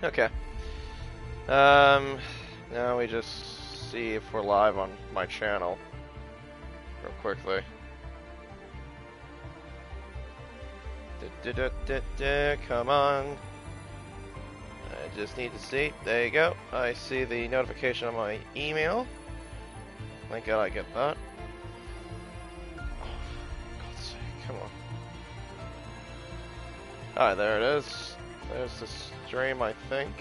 Okay. Now we just see if we're live on my channel real quickly. Come on. I just need to see. There you go. I see the notification on my email. Thank God I get that. Oh, for God's sake, come on. Alright, there it is. There's the stream, I think.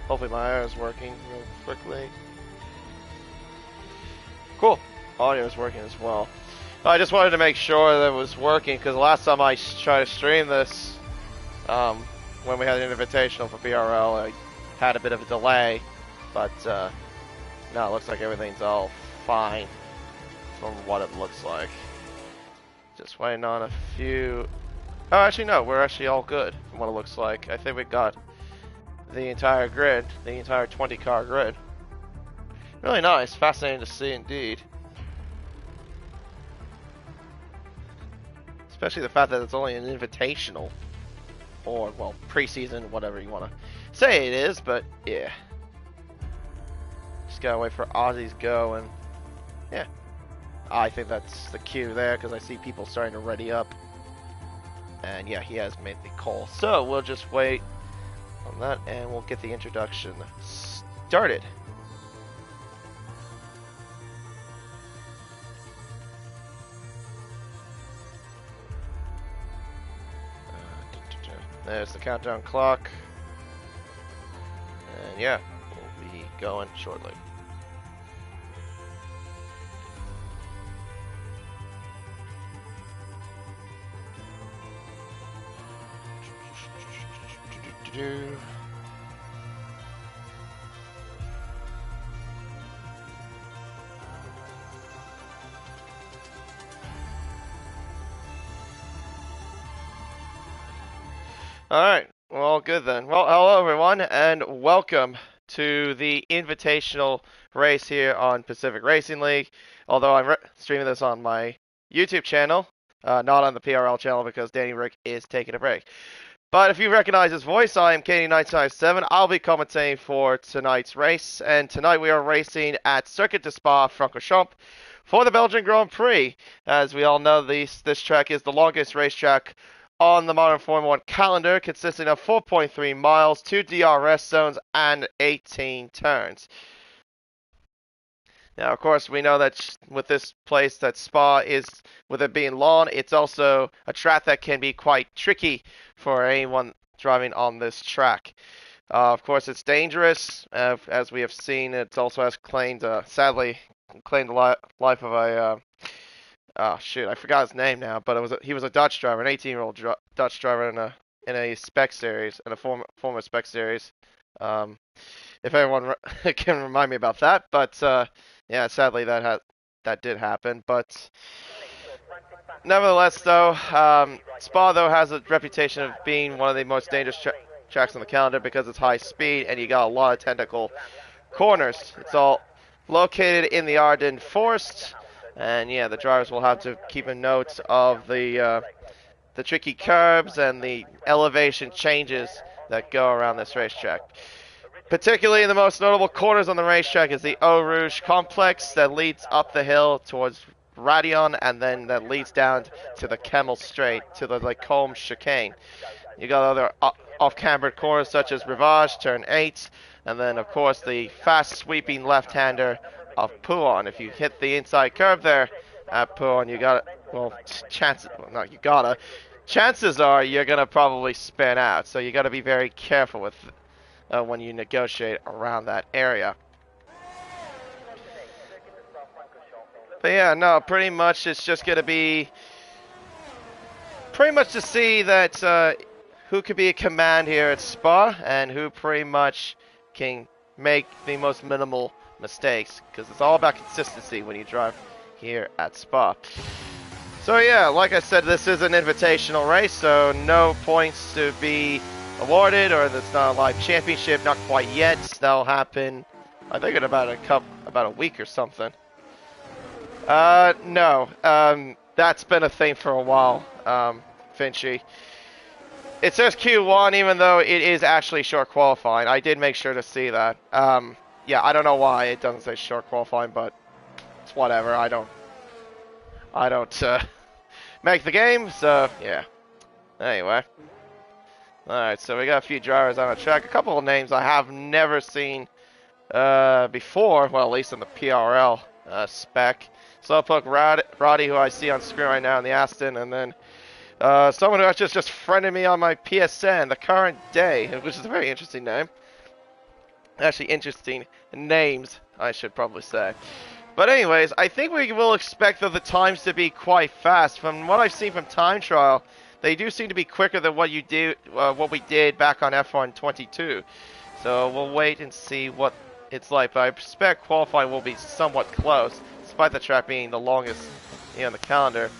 Hopefully my audio is working real quickly. Cool. Audio is working as well. I just wanted to make sure that it was working because last time I tried to stream this, when we had an invitational for BRL, I had a bit of a delay, but no, it looks like everything's all fine from what it looks like. Just waiting on a few. Oh, actually no, we're actually all good from what it looks like. I think we got the entire grid, the entire 20-car grid. Really nice, fascinating to see indeed. Especially the fact that it's only an invitational. Or, well, preseason, whatever you want to say it is, but yeah. Just gotta wait for Ozzy's go, and yeah. I think that's the cue there, because I see people starting to ready up. And yeah, he has made the call. So, we'll just wait on that, and we'll get the introduction started. There's the countdown clock. And yeah, we'll be going shortly. Alright, well, all good then. Well, hello everyone, and welcome to the Invitational race here on Pacific Racing League. Although I'm streaming this on my YouTube channel, not on the PRL channel because Danny Rick is taking a break. But if you recognize his voice, I am Katie957. I'll be commentating for tonight's race, and tonight we are racing at Circuit de Spa-Francorchamps for the Belgian Grand Prix. As we all know, this track is the longest racetrack on the modern Formula 1 calendar, consisting of 4.3 miles, 2 DRS zones, and 18 turns. Now, of course, we know that with this place, that Spa is, with it being long, it's also a track that can be quite tricky for anyone driving on this track. Of course, it's dangerous, as we have seen. It also has claimed, sadly, claimed the life of a oh shoot, I forgot his name now, but he was a Dutch driver, an 18-year-old Dutch driver in a spec series, in a former spec series. If anyone can remind me about that, but yeah, sadly that did happen. But nevertheless, though, Spa though has a reputation of being one of the most dangerous tracks on the calendar because it's high speed and you got a lot of technical corners. It's all located in the Ardennes Forest. And yeah, the drivers will have to keep a note of the tricky curves and the elevation changes that go around this racetrack. Particularly the most notable corners on the racetrack is the Eau Rouge complex that leads up the hill towards Radion and then that leads down to the Kemmel Straight, to the Lacombe chicane. You got other off-cambered corners such as Rivage, turn 8, and then of course the fast sweeping left-hander of Pouon. If you hit the inside curve there at Pouon, you got chances are you're gonna probably spin out. So you got to be very careful with when you negotiate around that area. But yeah, no, pretty much it's just gonna be pretty much to see that who could be a command here at Spa and who pretty much can make the most minimal mistakes, because it's all about consistency when you drive here at Spa. So yeah, like I said, this is an invitational race, so no points to be awarded, or it's not a live championship, not quite yet. That'll happen, I think, in about a week or something. No, that's been a thing for a while, Finchy. It says Q1, even though it is actually short qualifying. I did make sure to see that. Yeah, I don't know why it doesn't say short qualifying, but it's whatever. I don't make the game, so yeah. Anyway. Alright, so we got a few drivers on the track. A couple of names I have never seen before, well, at least in the PRL spec. Slowpoke Roddy, who I see on screen right now in the Aston, and then someone who actually just friended me on my PSN, the current day, which is a very interesting name. Actually, interesting names, I should probably say. But anyways, I think we will expect the times to be quite fast. From what I've seen from time trial, they do seem to be quicker than what we did back on F1 22. So we'll wait and see what it's like. But I expect qualifying will be somewhat close, despite the track being the longest in the calendar.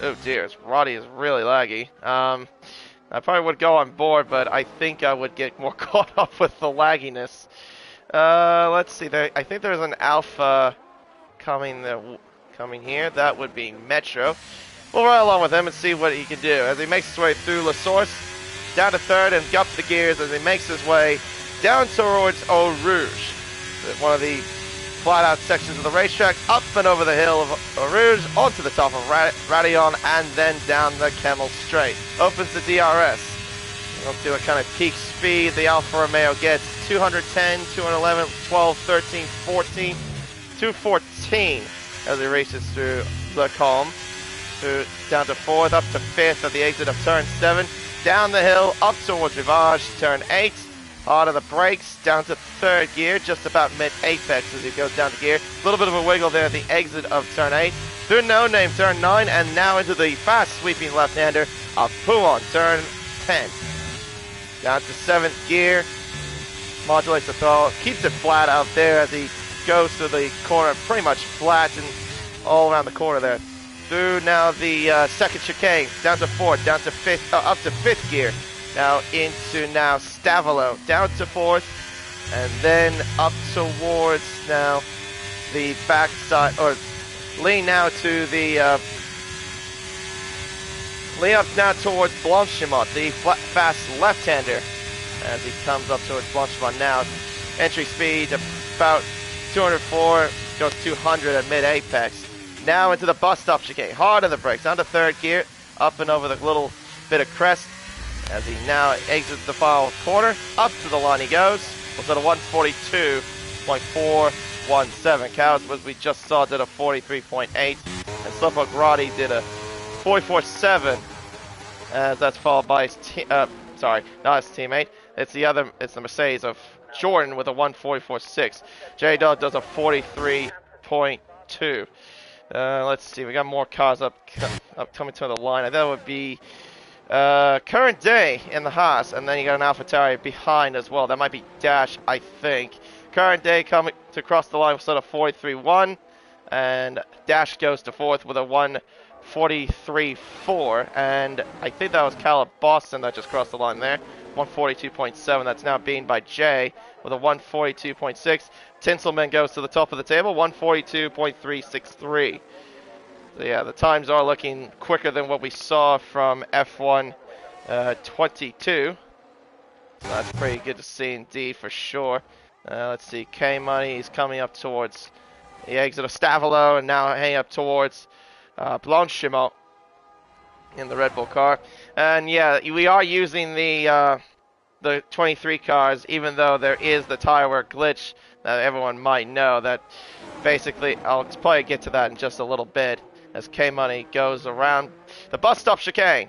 Oh dear, Roddy is really laggy. I probably would go on board, but I think I would get more caught up with the lagginess. Let's see. I think there's an Alpha coming here. That would be Metro. We'll ride along with him and see what he can do as he makes his way through La Source, down to third, and up the gears as he makes his way down towards Eau Rouge, one of the flat-out sections of the racetrack, up and over the hill of Eau Rouge, onto the top of Radillon, and then down the Kemmel Straight. Opens the DRS. We'll see what kind of peak speed the Alfa Romeo gets. 210, 211, 12, 13, 14, 214 as he races through the Calm. Down to 4th, up to 5th at the exit of turn 7. Down the hill, up towards Rivage, turn 8. Hard of the brakes, down to 3rd gear, just about mid-apex as he goes down to gear. A little bit of a wiggle there at the exit of turn 8. Through No Name, turn 9, and now into the fast sweeping left-hander of Pouon, turn 10. Down to 7th gear, modulates the throttle, keeps it flat out there as he goes to the corner, pretty much flat and all around the corner there. Through now the 2nd chicane, down to 4th, down to 5th, up to 5th gear. Now into now Stavolo, down to 4th, and then up towards now the backside, or lean now to the, lean up now towards Blanchimont, the fast left-hander, as he comes up towards Blanchimont now. Entry speed about 204, goes 200 at mid-apex. Now into the bus stop chicane, hard on the brakes, onto 3rd gear, up and over the little bit of crest, as he now exits the final corner. Up to the line he goes. Was at a 142.417. Cows, as we just saw, did a 43.8. And Slowpoke Roddy did a 44.7. As that's followed by his sorry, not his teammate. It's the Mercedes of Jordan with a 144.6. J-Dog does a 43.2. Let's see, we got more cars up coming to the line. That would be current day in the Haas, and then you got an AlphaTauri behind as well. That might be Dash, I think. Current day coming to cross the line with sort of 43.1, and Dash goes to 4th with a 143.4, and I think that was Caleb Boston that just crossed the line there. 142.7. That's now beaten by Jay with a 142.6. Tinselman goes to the top of the table, 142.363. So yeah, the times are looking quicker than what we saw from F1 22. So that's pretty good to see indeed, for sure. Let's see, K-Money is coming up towards the exit of Stavolo, and now heading up towards Blanchimont in the Red Bull car. And yeah, we are using the 23 cars, even though there is the tire wear glitch that everyone might know. That basically, I'll probably get to that in just a little bit, as K-Money goes around the bus stop chicane.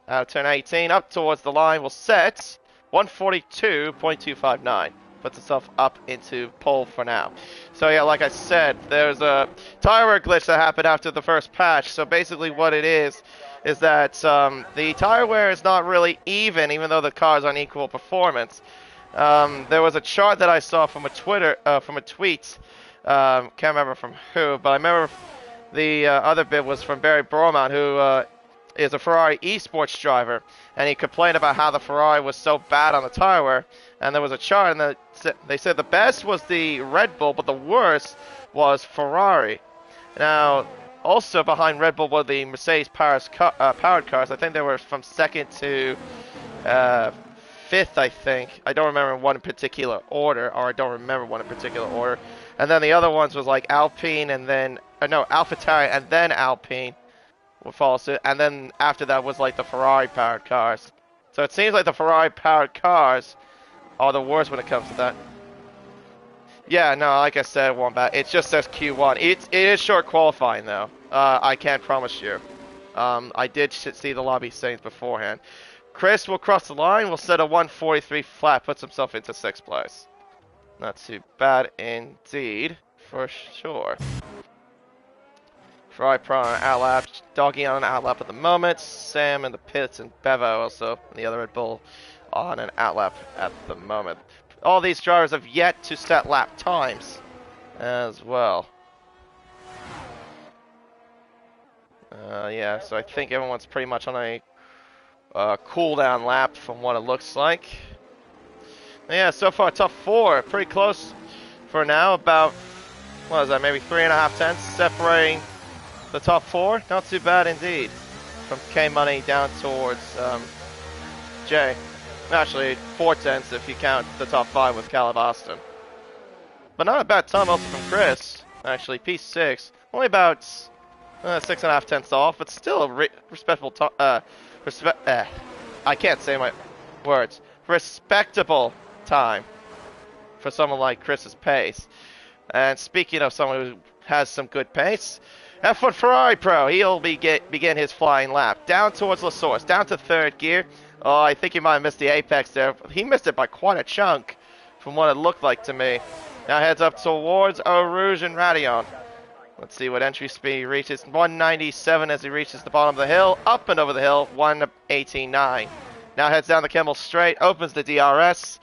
Out of turn 18, up towards the line, will set 142.259. Puts itself up into pole for now. So yeah, like I said, there's a tire wear glitch that happened after the first patch. So basically what it is that the tire wear is not really even though the cars are on equal performance. There was a chart that I saw from a tweet, can't remember from who, but I remember the other bit was from Barry Bromont, who is a Ferrari esports driver, and he complained about how the Ferrari was so bad on the tire wear. And there was a chart, and they said the best was the Red Bull, but the worst was Ferrari. Now, also behind Red Bull were the Mercedes powered cars. I think they were from second to fifth, I think. I don't remember one in particular order, or I don't remember one in particular order. And then the other ones was like Alpine, and then no, AlphaTauri, and then Alpine would follow suit. And then after that was like the Ferrari powered cars. So it seems like the Ferrari powered cars are the worst when it comes to that. Yeah, no, like I said, Wombat, it just says Q1. It is short qualifying though. I can't promise you. I did see the lobby settings beforehand. Chris will cross the line, will set a 143 flat, puts himself into 6th place. Not too bad indeed, for sure. Ferrari Pro on an outlap, Doggy on an outlap at the moment, Sam in the pits, and Bevo also, and the other Red Bull on an outlap at the moment. All these drivers have yet to set lap times as well. Yeah, so I think everyone's pretty much on a cooldown lap from what it looks like. Yeah, so far top 4, pretty close for now. About, what is that, maybe 3.5 tenths separating the top 4. Not too bad indeed. From K Money down towards J. Actually, 4 tenths if you count the top 5 with Caleb Austin. But not a bad time also from Chris. Actually, P6. Only about 6.5 tenths off, but still a respectable I can't say my words. Respectable time for someone like Chris's pace. And speaking of someone who has some good pace, F1 Ferrari Pro, he'll begin his flying lap. Down towards La Source, down to 3rd gear. Oh, I think he might have missed the apex there. He missed it by quite a chunk from what it looked like to me. Now heads up towards Eau Rouge and Radion. Let's see what entry speed he reaches. 197 as he reaches the bottom of the hill. Up and over the hill, 189. Now heads down the Kemmel Straight, opens the DRS. Let's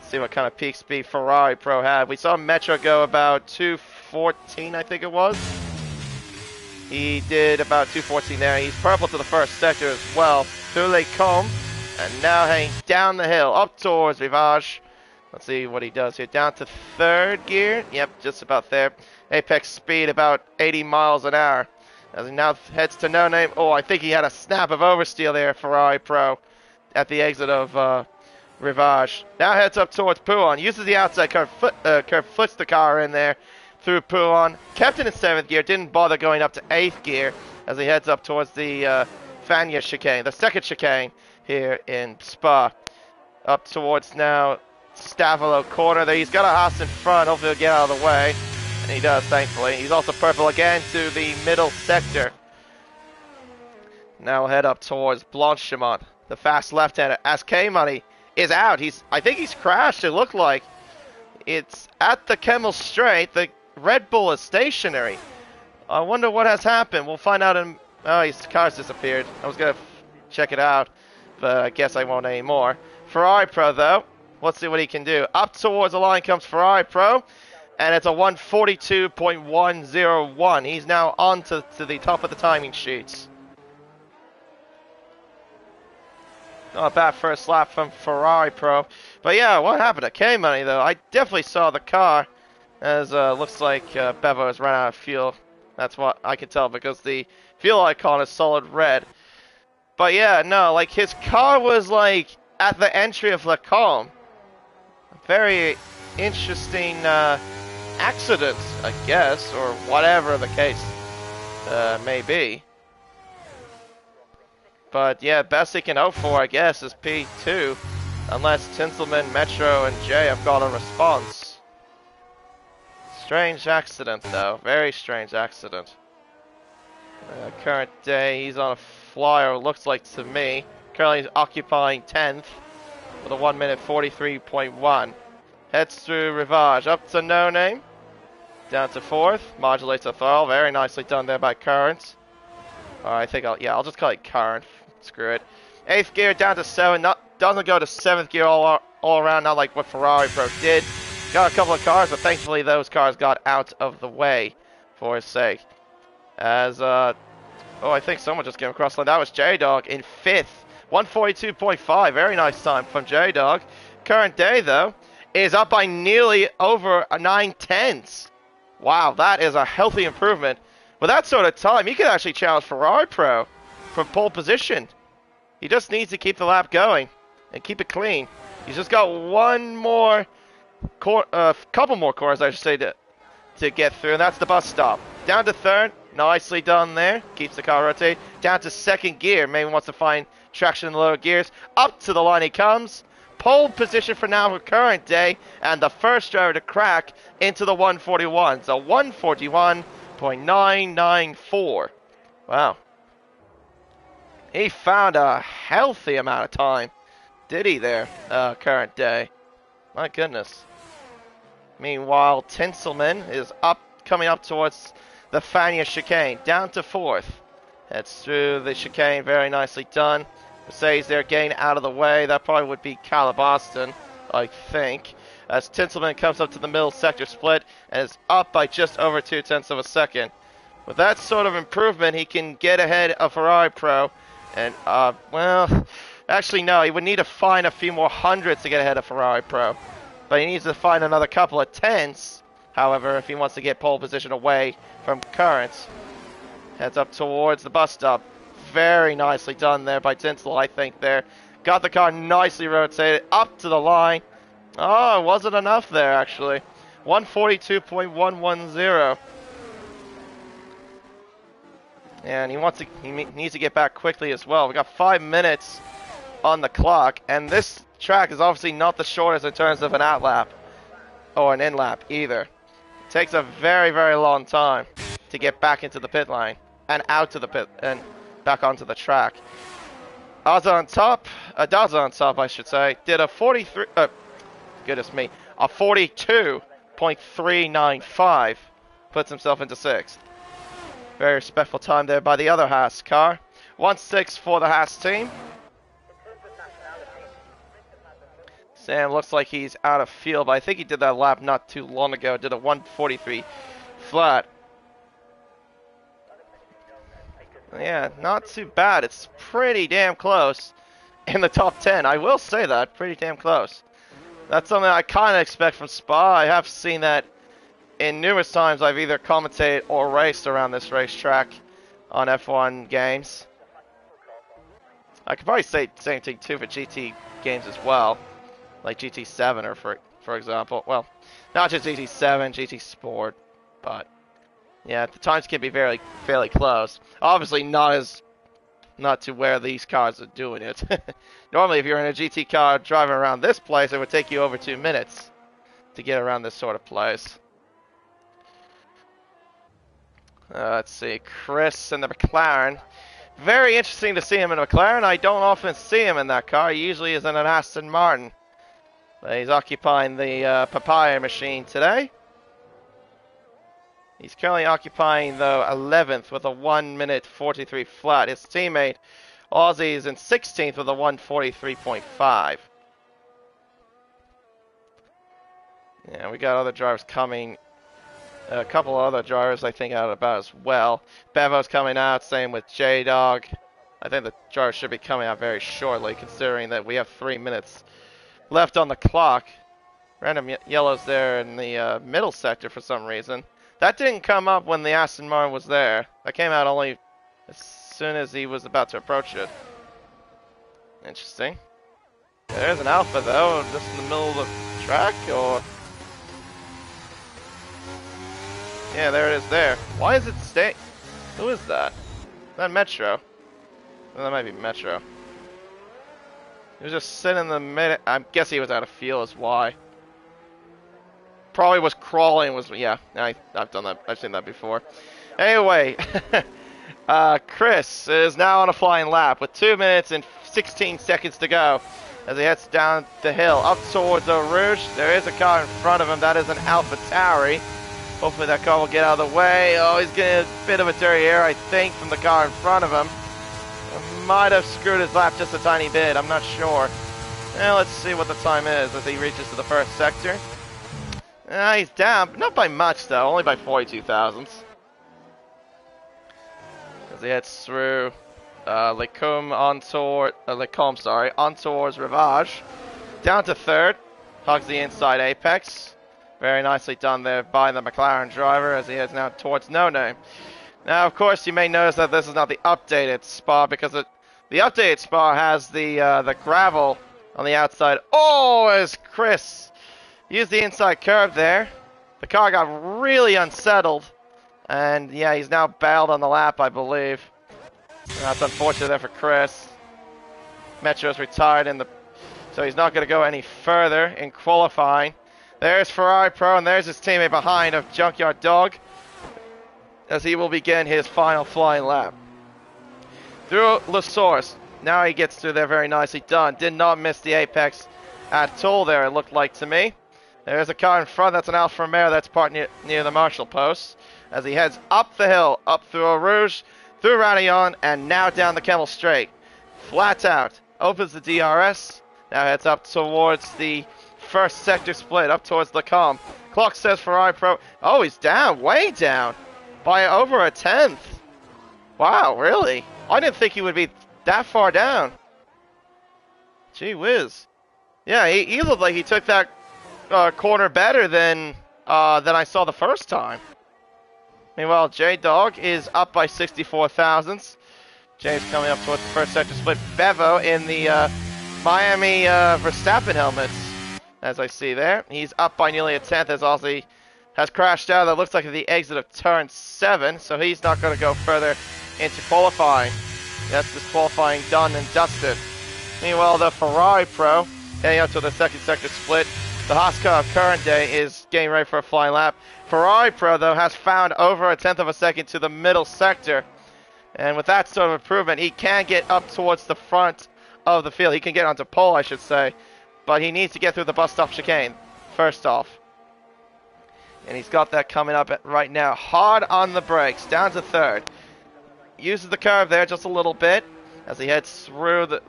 see what kind of peak speed Ferrari Pro had. We saw Metro go about 214, I think it was. He did about 214 there. He's purple to the first sector as well. Through Les Combes. And now heading down the hill, up towards Rivage. Let's see what he does here. Down to 3rd gear. Yep, just about there. Apex speed about 80 miles an hour. As he now heads to No Name. Oh, I think he had a snap of oversteer there, Ferrari Pro, at the exit of Rivage. Now heads up towards Pouhon. Uses the outside curve, flips the car in there through Pouhon. Kept it in 7th gear. Didn't bother going up to 8th gear as he heads up towards the Fania chicane, the 2nd chicane here in Spa. Up towards now Stavolo corner there. He's got a Haas in front. Hopefully he'll get out of the way. And he does, thankfully. He's also purple again to the middle sector. Now we'll head up towards Blanchimont, the fast left-hander. As K-Money is out. I think he's crashed, it looked like. It's at the Kemmel Straight. The Red Bull is stationary. I wonder what has happened. We'll find out in... Oh, his car's disappeared. I was going to check it out, but I guess I won't anymore. Ferrari Pro, though. Let's see what he can do. Up towards the line comes Ferrari Pro, and it's a 142.101. He's now on to the top of the timing sheets. Not a bad first lap from Ferrari Pro. But yeah, what happened to K-Money, though? I definitely saw the car, as looks like Bevo has run out of fuel. That's what I can tell, because the fuel icon is solid red. But yeah, no, like his car was like at the entry of Le Combe. Very interesting accident, I guess, or whatever the case may be. But yeah, best he can hope for, I guess, is P2. Unless Tinselman, Metro, and Jay have got a response. Strange accident, though. Very strange accident. Current day, he's on a flyer, looks like to me. Currently occupying 10th with a 1 minute 43.1. Heads through Rivage, up to No Name. Down to 4th, modulates the throttle. Very nicely done there by Current. I think I'll just call it Current. Screw it. 8th gear down to 7. Doesn't go to 7th gear all around, not like what Ferrari Pro did. Got a couple of cars, but thankfully those cars got out of the way for his sake. As, I think someone just came across the line. That was J-Dog in 5th. 142.5. Very nice time from J-Dog. Current day, though, is up by nearly over 9 tenths. Wow, that is a healthy improvement with that sort of time, he could actually challenge Ferrari Pro from pole position. He just needs to keep the lap going and keep it clean. He's just got one more, couple more corners, I should say, to get through, and that's the bus stop. Down to third, nicely done there. Keeps the car rotating. Down to second gear, maybe wants to find traction in the lower gears. Up to the line he comes. Pole position for now for current day, and the first driver to crack into the 141. So 141.994. Wow. He found a healthy amount of time, did he there, current day? My goodness. Meanwhile, Tinselman is coming up towards the Fania chicane, down to fourth. Heads through the chicane, very nicely done. Mercedes there getting out of the way. That probably would be Calabaston, I think. As Tinselman comes up to the middle sector split and is up by just over 0.2 of a second. With that sort of improvement, he can get ahead of Ferrari Pro. And, well, actually no, he would need to find a few more hundreds to get ahead of Ferrari Pro. But he needs to find another couple of tenths, however, if he wants to get pole position away from currents. Heads up towards the bus stop. Very nicely done there by Tinsel, I think, there. Got the car nicely rotated up to the line. Oh, it wasn't enough there, actually. 142.110. And he needs to get back quickly as well. We got 5 minutes on the clock, and this track is obviously not the shortest in terms of an out lap or an in lap either. It takes a very, very long time to get back into the pit line and out to the pit and back onto the track. Daza on top, I should say, did a 42.395, puts himself into sixth. Very respectful time there by the other Haas car. 1-6 for the Haas team. Sam looks like he's out of field, but I think he did that lap not too long ago. Did a 143 flat. Yeah, not too bad. It's pretty damn close in the top 10. I will say that. Pretty damn close. That's something I kind of expect from Spa. I have seen that in numerous times I've either commentated or raced around this racetrack on F1 games. I could probably say the same thing too for GT games as well. Like GT7 or for example. Well, not just GT7, GT Sport, but yeah, the times can be fairly close. Obviously not to where these cars are doing it. Normally if you're in a GT car driving around this place, it would take you over 2 minutes to get around this sort of place. Let's see, Chris in the McLaren. Very interesting to see him in a McLaren. I don't often see him in that car. He usually is in an Aston Martin. But he's occupying the papaya machine today. He's currently occupying, though, 11th with a 1 minute 43 flat. His teammate, Aussie, is in 16th with a 143.5. Yeah, we got other drivers coming. A couple of other drivers, I think, out about as well. Bevo's coming out, same with J-Dog. I think the driver should be coming out very shortly, considering that we have 3 minutes left on the clock. Random yellows there in the middle sector for some reason. That didn't come up when the Aston Martin was there. That came out only as soon as he was about to approach it. Interesting. There's an Alpha, though, just in the middle of the track, or... Yeah, there it is there. Why is it staying? Who is that? Is that Metro? Well, that might be Metro. He was just sitting in the middle. I guess he was out of field is why. Probably was crawling. Yeah, I've done that. I've seen that before. Anyway, Chris is now on a flying lap with 2 minutes and 16 seconds to go as he heads down the hill up towards Eau Rouge. There is a car in front of him. That is an Alpha Tauri. Hopefully that car will get out of the way. Oh, he's getting a bit of a dirty air, I think, from the car in front of him. Might have screwed his lap just a tiny bit. I'm not sure. Let's see what the time is as he reaches to the first sector. He's down, but not by much, though. Only by 42 thousandths. As he heads through Entours Rivage. Down to third. Hugs the inside apex. Very nicely done there by the McLaren driver as he heads now towards No Name. Now, of course, you may notice that this is not the updated Spa because the updated Spa has the gravel on the outside. Oh, as Chris used the inside curve there, the car got really unsettled, and yeah, he's now bailed on the lap, I believe. That's unfortunate there for Chris. Metro's retired so he's not going to go any further in qualifying. There's Ferrari Pro, and there's his teammate behind of Junkyard Dog, as he will begin his final flying lap. Through La Source. Now he gets through there very nicely done. Did not miss the apex at all there, it looked like to me. There's a car in front. That's an Alfa Romeo that's parked near the Marshall post. As he heads up the hill, up through Eau Rouge, through Radillon, and now down the Kemmel Straight. Flat out. Opens the DRS. Now heads up towards the first sector split, up towards Lacombe. Clock says Ferrari Pro. Oh, he's down, way down. By over a tenth. Wow, really? I didn't think he would be that far down. Gee whiz. Yeah, he looked like he took that corner better than I saw the first time. Meanwhile, J-Dog is up by 64 thousandths. Jay's coming up towards the first sector split. Bevo in the Miami Verstappen helmets, as I see there. He's up by nearly a tenth as Aussie has crashed out. That looks like at the exit of turn 7, so he's not going to go further into qualifying. That's disqualifying done and dusted. Meanwhile, the Ferrari Pro heading up to the second sector split. The Haas car of current day is getting ready for a flying lap. Ferrari Pro, though, has found over a tenth of a second to the middle sector. And with that sort of improvement, he can get up towards the front of the field. He can get onto pole, I should say. But he needs to get through the bus stop chicane, first off. And he's got that coming up right now. Hard on the brakes, down to third. Uses the curve there just a little bit as he heads through the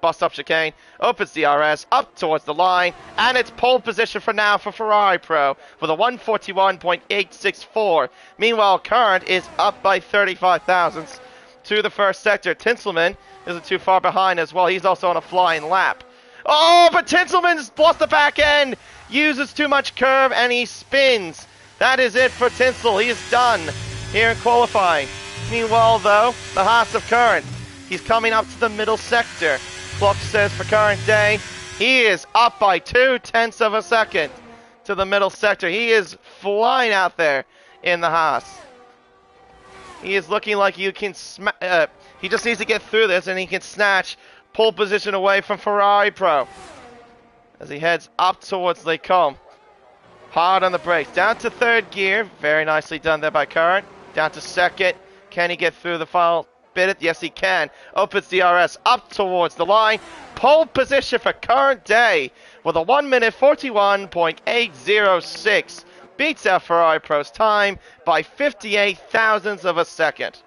bus stop chicane. Opens DRS, up towards the line. And it's pole position for now for Ferrari Pro with a 141.864. Meanwhile, Current is up by 35 thousandths to the first sector. Tinselman isn't too far behind as well. He's also on a flying lap. Oh, but Tinselman's lost the back end. Uses too much curve and he spins. That is it for Tinsel. He is done here in qualifying. Meanwhile, though, the Haas of Current. He's coming up to the middle sector. Clock says for current day, he is up by 0.2 of a second to the middle sector. He is flying out there in the Haas. He is looking like you can he just needs to get through this and he can snatch pole position away from Ferrari Pro as he heads up towards Lacombe. Hard on the brakes. Down to third gear. Very nicely done there by Current. Down to second. Can he get through the final bit? Yes, he can. Opens DRS up towards the line. Pole position for current day with a 1 minute 41.806. Beats out Ferrari Pro's time by 58 thousandths of a second.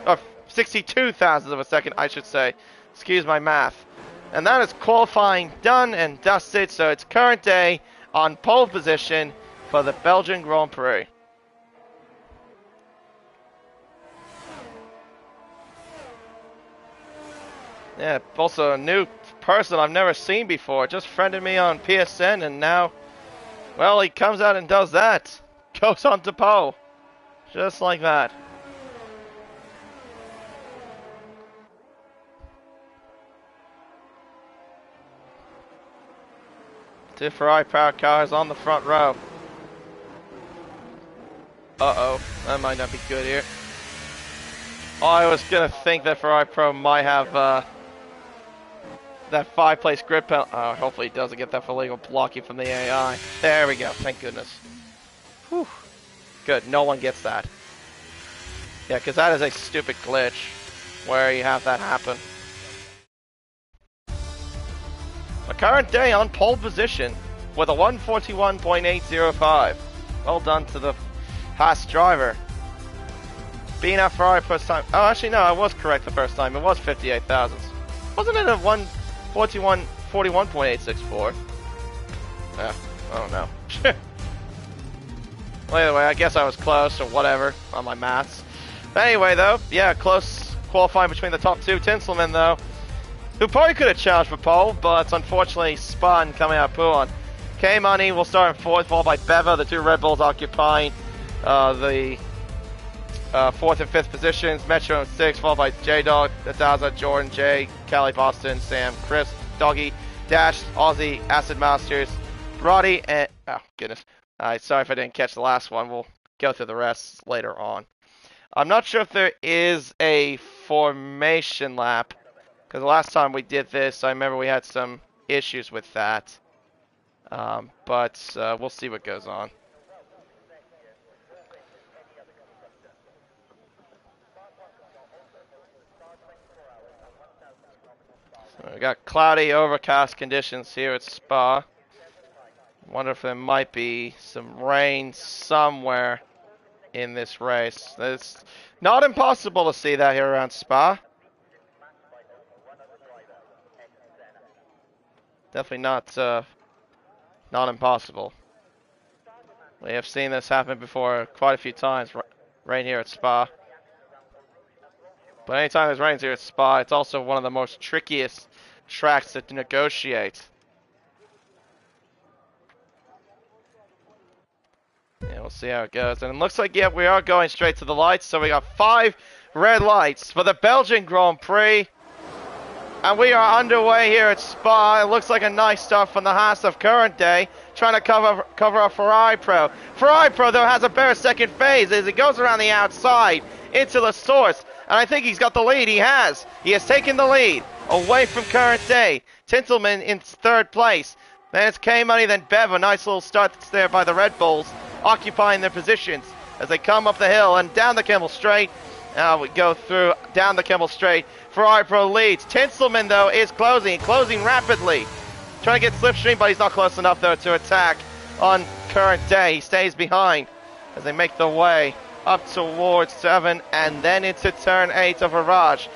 Or 62 thousandths of a second, I should say. Excuse my math. And that is qualifying done and dusted. So it's current day on pole position for the Belgian Grand Prix. Yeah, also a new person I've never seen before. Just friended me on PSN and now, well, he comes out and does that. Goes on to pole. Just like that. Two Ferrari powered cars on the front row. Uh-oh, that might not be good here. Oh, I was gonna think that Ferrari Pro might have that 5-place grid penalty. Oh, hopefully he doesn't get that for legal blocking from the AI. There we go, thank goodness. Whew. Good, no one gets that. Yeah, because that is a stupid glitch where you have that happen. A current day on pole position with a 141.805. Well done to the Haas driver. Being out Ferrari first time. Oh, actually, no, I was correct the first time. It was 58 thousandths. Wasn't it a 141.864? Yeah, I don't know. Well, either way, I guess I was close or whatever on my maths. But anyway, though, yeah, close qualifying between the top two. Tinselman, though, who probably could have challenged for pole, but unfortunately spun coming out Pouon. K-Money will start in fourth, followed by Beva, the two Red Bulls occupying the 4th and 5th positions. Metro in 6th, followed by J-Dog, Daza, Jordan, Jay, Cali, Boston, Sam, Chris, Doggy, Dash, Aussie, Acid Masters, Roddy, and... Oh, goodness. Sorry if I didn't catch the last one. We'll go through the rest later on. I'm not sure if there is a formation lap, because the last time we did this, I remember we had some issues with that. But we'll see what goes on. So we got cloudy, overcast conditions here at Spa. Wonder if there might be some rain somewhere in this race. It's not impossible to see that here around Spa. Definitely not impossible. We have seen this happen before quite a few times, rain here at Spa. But anytime there's rain here at Spa, it's also one of the most trickiest tracks to negotiate. Yeah, we'll see how it goes. And it looks like, yeah, we are going straight to the lights. So we got 5 red lights for the Belgian Grand Prix. And we are underway here at Spa. It looks like a nice start from the Haas of current day, trying to cover up Ferrari Pro. Ferrari Pro, though, has a better second phase as he goes around the outside into the source. And I think he's got the lead. He has. He has taken the lead away from current day. Tinselman in 3rd place. Then it's K-Money, then Bev. A nice little start there by the Red Bulls, occupying their positions as they come up the hill and down the Kimmel Straight. Now we go through down the Kimmel Straight. Ferrari Pro leads. Tinselman, though, is closing rapidly. Trying to get slipstream, but he's not close enough, though, to attack on current day. He stays behind as they make their way up towards 7 and then into turn 8 of Virage.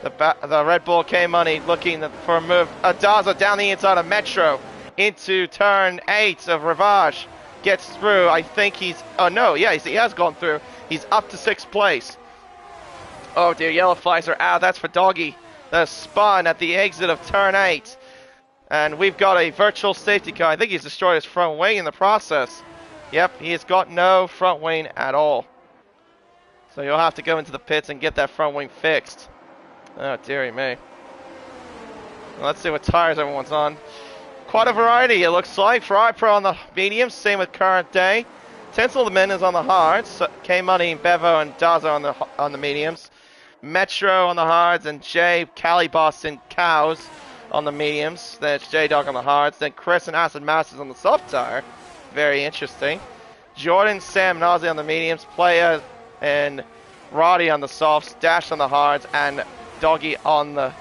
The Red Bull K-Money looking for a move. Daza down the inside of Metro into turn 8 of Rivage. Gets through. I think he's... Oh, no. Yeah, he has gone through. He's up to 6th place. Oh, dear. Yellow flags are out. That's for Doggy. The spun at the exit of turn 8. And we've got a virtual safety car. I think he's destroyed his front wing in the process. Yep, he has got no front wing at all. So you'll have to go into the pits and get that front wing fixed. Oh, dearie me. Well, let's see what tires everyone's on. Quite a variety, it looks like. Ferrari Pro on the mediums, same with current day. Tinselman is on the hards. So K-Money, Bevo, and Daza on the mediums. Metro on the hards, and Jay, Cali, Boston, Cows on the mediums. Then it's J-Dog on the hards. Then Chris and Acid Masters on the soft tire. Very interesting. Jordan, Sam, and Ozzy on the mediums. Playa and Roddy on the softs. Dash on the hards. And Doggy on the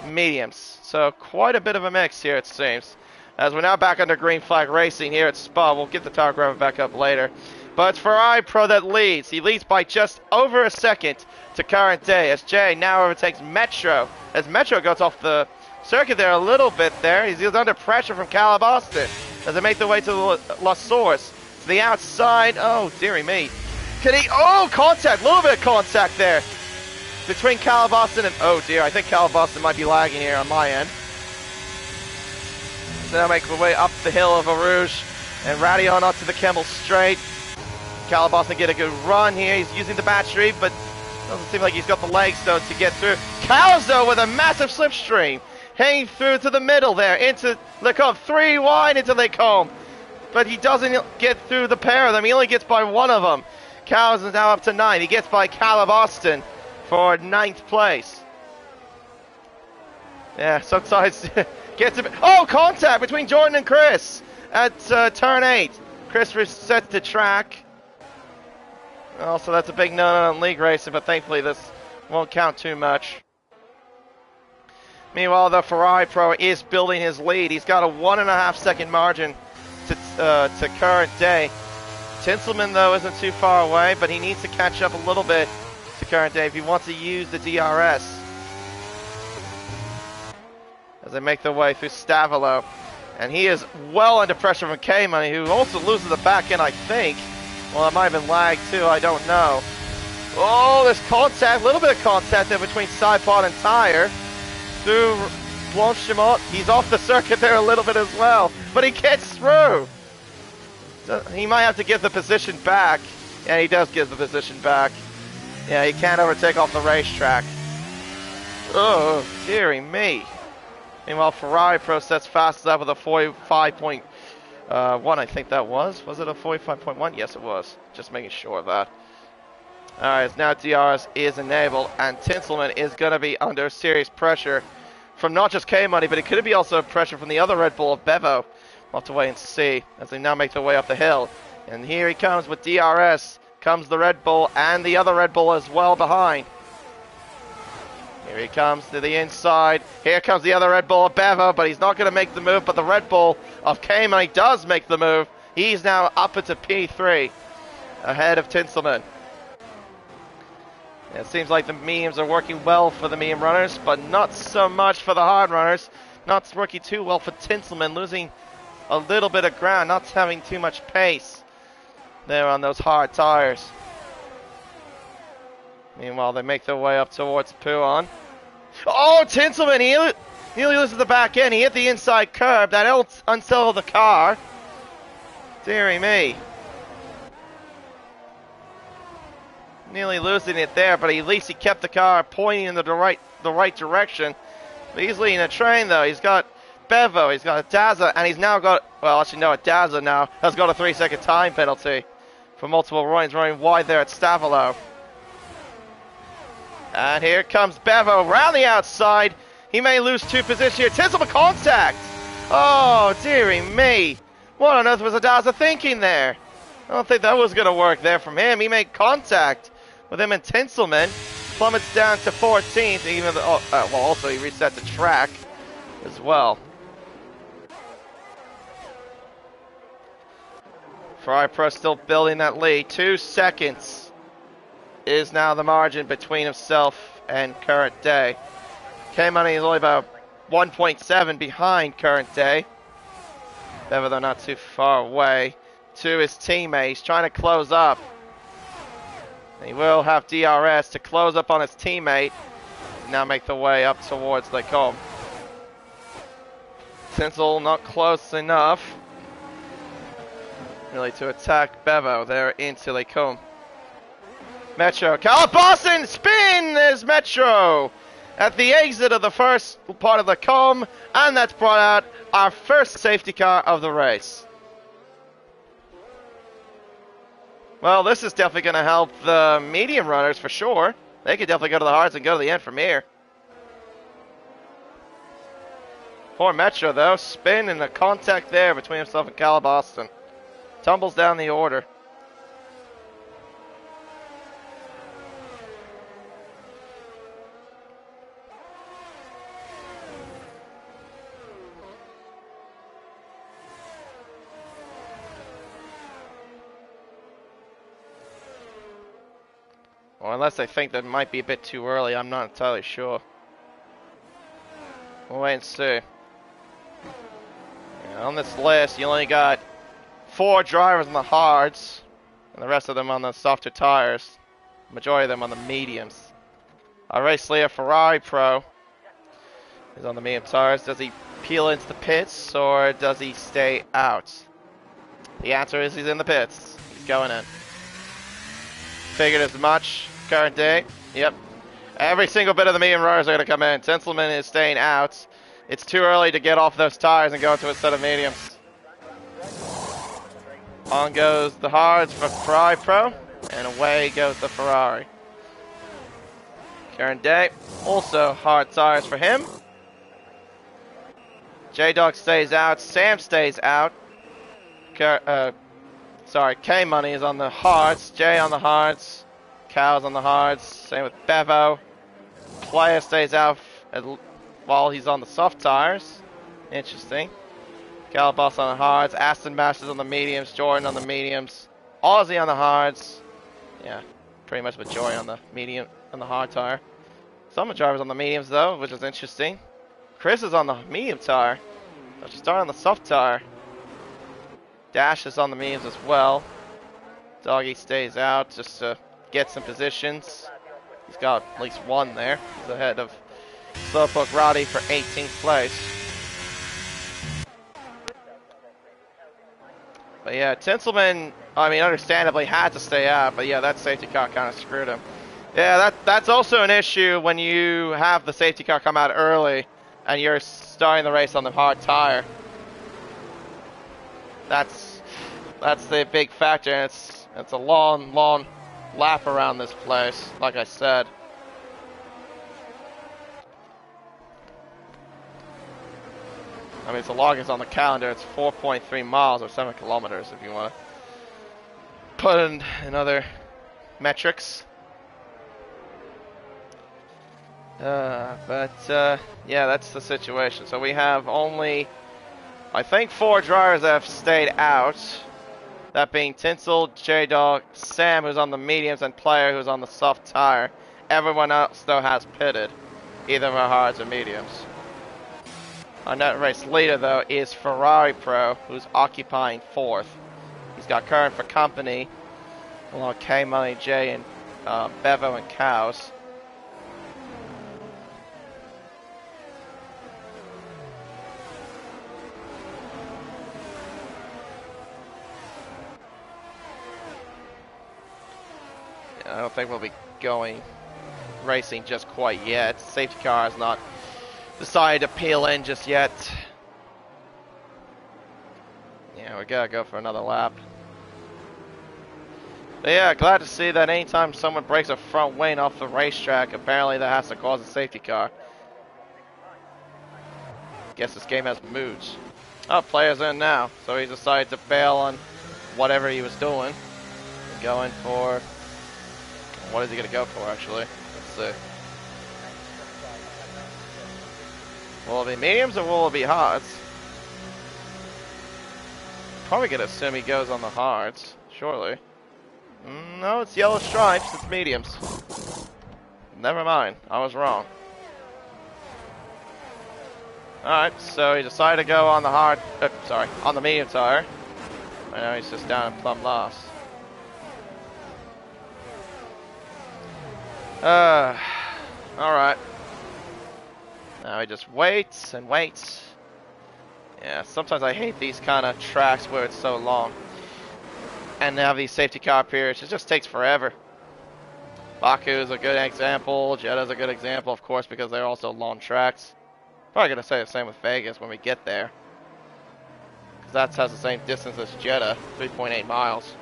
mediums. So quite a bit of a mix here, it seems. As we're now back under green flag racing here at Spa. We'll get the tire grabber back up later. But it's Ferrari Pro that leads. He leads by just over a second to current day. As Jay now overtakes Metro. As Metro goes off the circuit there a little bit there. He's under pressure from Calabaston as they make their way to the La Source. To the outside. Oh, dearie me. Can he... Oh, contact. A little bit of contact there between Calabaston and... Oh, dear. I think Calabaston might be lagging here on my end. So now make their way up the hill of Arouge and Radion up to the Kemmel Straight. Calabaston get a good run here. He's using the battery, but doesn't seem like he's got the legs, though, to get through. Cows, though, with a massive slipstream. Hanging through to the middle there, into Lecombe. 3 wide into Lecombe. But he doesn't get through the pair of them. He only gets by one of them. Cows is now up to 9. He gets by Calabaston for 9th place. Yeah, sometimes gets a bit... Oh, contact between Jordan and Chris at turn 8. Chris resets the track. Also, that's a big no-no in league racing, but thankfully this won't count too much. Meanwhile, the Ferrari Pro is building his lead. He's got a 1.5 second margin to current day. Tinselman, though, isn't too far away, but he needs to catch up a little bit to current day if he wants to use the DRS. As they make their way through Stavilo. And he is well under pressure from K-Money, who also loses the back end, I think. Well, it might have been lagged, too. I don't know. Oh, there's contact. A little bit of contact there between side pod and tire. Through Blanchimont. He's off the circuit there a little bit as well. But he gets through. So he might have to give the position back. And he does give the position back. Yeah, he can't overtake off the racetrack. Oh, dearie me. Meanwhile, Ferrari Pro sets fastest up with a 45.1, I think that was. Was it a 45.1? Yes, it was. Just making sure of that. Alright, now DRS is enabled, and Tinselman is going to be under serious pressure from not just K-Money, but it could be also pressure from the other Red Bull of Bevo. We'll have to wait and see as they now make their way up the hill. And here he comes with DRS. Comes the Red Bull and the other Red Bull as well behind. Here he comes to the inside. Here comes the other Red Bull of Bevo, but he's not going to make the move. But the Red Bull of K-Money does make the move. He's now up into P3 ahead of Tinselman. It seems like the mediums are working well for the medium runners, but not so much for the hard runners. Not working too well for Tinselman, losing a little bit of ground, not having too much pace there on those hard tires. Meanwhile, they make their way up towards Puon. Oh, Tinselman, he nearly loses the back end. He hit the inside curb. That'll unsettle the car. Dearie me. Nearly losing it there, but at least he kept the car pointing in the right direction. But he's leading a train, though. He's got Bevo, he's got a Daza, and he's now got, well, actually no, a Daza now has got a 3-second time penalty for multiple runs running wide there at Stavilo. And here comes Bevo around the outside. He may lose 2 positions here. Tinselman contact! Oh, dearie me. What on earth was a Daza thinking there? I don't think that was going to work there from him. He made contact with him and Tinselman. Plummets down to 14th, even though, well, also he reset the track as well. Ferrari Pro still building that lead. 2 seconds is now the margin between himself and Current Day. K-Money is only about 1.7 behind Current Day. Bevo, though, not too far away. To his teammates, trying to close up. He will have DRS to close up on his teammate. Now make the way up towards Lecombe. Tinsel not close enough really to attack Bevo there into Lecombe. Metro, Boston spin! There's Metro at the exit of the first part of Lecombe, and that's brought out our first safety car of the race. Well, this is definitely going to help the medium runners for sure. They could definitely go to the hards and go to the end from here. Poor Metro, though. Spin and a contact there between himself and Calabaston. Tumbles down the order. Or unless they think that it might be a bit too early, I'm not entirely sure. We'll wait and see. Yeah, on this list, you only got 4 drivers on the hards, and the rest of them on the softer tires. The majority of them on the mediums. Our race leader, Ferrari Pro, is on the medium tires. Does he peel into the pits, or does he stay out? The answer is he's in the pits. He's going in. Figured as much. Current Day. Yep. Every single bit of the medium runners are going to come in. Tinselman is staying out. It's too early to get off those tires and go into a set of mediums. On goes the hards for Ferrari Pro, and away goes the Ferrari. Current Day. Also hard tires for him. J-Dog stays out. Sam stays out. K-Money is on the hards. Jay on the hards. Cow's on the hards. Same with Bevo. Player stays out while he's on the soft tires. Interesting. Calabas on the hards. Aston Masters on the mediums. Jordan on the mediums. Aussie on the hards. Yeah, pretty much with Joy on the medium, on the hard tire. Some of the drivers on the mediums though, which is interesting. Chris is on the medium tire. Let's start on the soft tire. Dash is on the mediums as well. Doggy stays out just to get some positions. He's got at least one there. He's ahead of Slowpoke Roddy for 18th place. But yeah, Tinselman, I mean, understandably had to stay out, but yeah, that safety car kind of screwed him. Yeah, that's also an issue when you have the safety car come out early and you're starting the race on the hard tire. That's the big factor, and it's a long lap around this place, like I said. I mean, it's the longest on the calendar. It's 4.3 miles or 7 kilometers if you want to put in other metrics. Yeah, that's the situation. So we have only, I think, 4 drivers that have stayed out. That being Tinsel, J-Dog, Sam, who's on the mediums, and Player, who's on the soft tire. Everyone else, though, has pitted, either for hards or mediums. Our net race leader, though, is Ferrari Pro, who's occupying 4th. He's got Current for company, along with K, Money, J, and Bevo and Cows. I don't think we'll be racing just quite yet. Safety car has not decided to peel in just yet. Yeah, we gotta go for another lap. But yeah, glad to see that anytime someone breaks a front wing off the racetrack, apparently that has to cause a safety car. Guess this game has moods. Oh, Player's in now, so he decided to bail on whatever he was doing. Going for... What is he going to go for, actually? Let's see. Will it be mediums or will it be hards? Probably going to assume he goes on the hards, surely. No, it's yellow stripes, it's mediums. Never mind, I was wrong. Alright, so he decided to go on the on the medium tire. I know he's just down in plumb loss. Alright. Now he just waits and waits. Yeah, sometimes I hate these kind of tracks where it's so long. And have these safety car periods. It just takes forever. Baku is a good example. Jeddah is a good example, of course, because they're also long tracks. Probably going to say the same with Vegas when we get there. Because that has the same distance as Jeddah, 3.8 miles.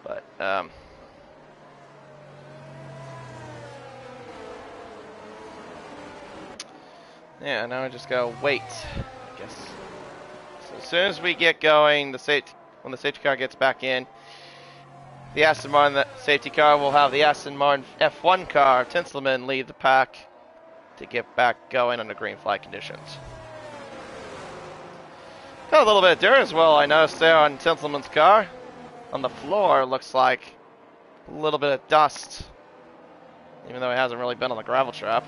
But, yeah, now we just gotta wait, I guess. So as soon as we get going, when the safety car gets back in, the Aston Martin safety car will have the Aston Martin F1 car, Tinselman, lead the pack to get back going under green flag conditions. Got a little bit of dirt as well, I noticed there on Tinselman's car. On the floor, looks like a little bit of dust, even though he hasn't really been on the gravel trap.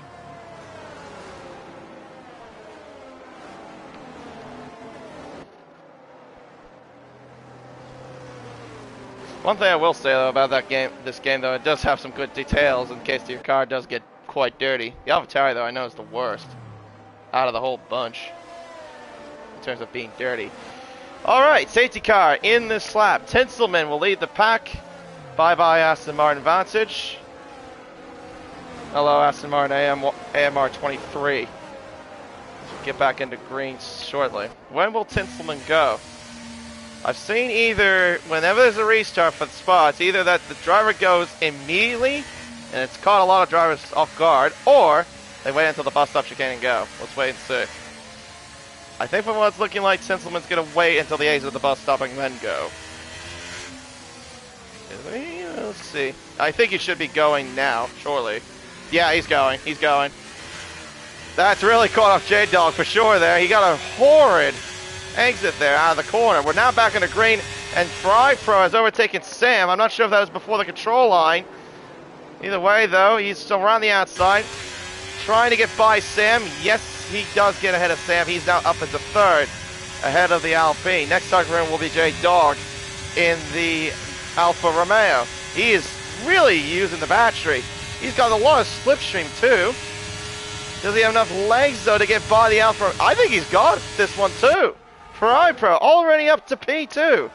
One thing I will say though about this game though, it does have some good details in case your car does get quite dirty. The AlphaTauri though, I know is the worst out of the whole bunch in terms of being dirty. Alright, safety car in this lap. Tinselman will lead the pack. Bye-bye Aston Martin Vantage. Hello Aston Martin AMR 23. We'll get back into green shortly. When will Tinselman go? I've seen either, whenever there's a restart for the spots, either that the driver goes immediately, and it's caught a lot of drivers off guard, or they wait until the bus stop chicane and go. Let's wait and see. I think from what it's looking like, Tinselman's going to wait until the exit of the bus stop and then go. Let's see. I think he should be going now, surely. Yeah, he's going. He's going. That's really caught off J-Dog for sure there. He got a horrid exit there out of the corner. We're now back into green, and Fry Pro has overtaken Sam. I'm not sure if that was before the control line. Either way, though, he's still around the outside, trying to get by Sam. Yes, he does get ahead of Sam. He's now up into third, ahead of the Alpine. Next target for him will be J-Dog in the Alfa Romeo. He is really using the battery. He's got a lot of slipstream, too. Does he have enough legs, though, to get by the Alfa? I think he's got this one, too. Ferrari Pro already up to P2.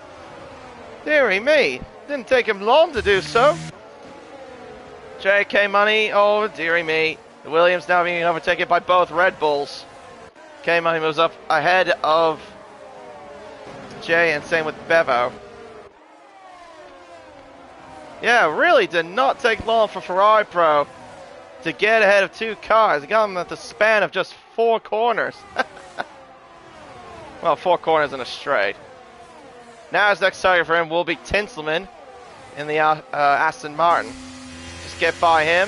Dearie me. Didn't take him long to do so. JK Money, oh dearie me. The Williams now being overtaken by both Red Bulls. K Money moves up ahead of Jay, and same with Bevo. Yeah, really did not take long for Ferrari Pro to get ahead of two cars. He got them at the span of just 4 corners. Well, 4 corners and a straight. Now his next target for him will be Tinselman in the Aston Martin. Just get by him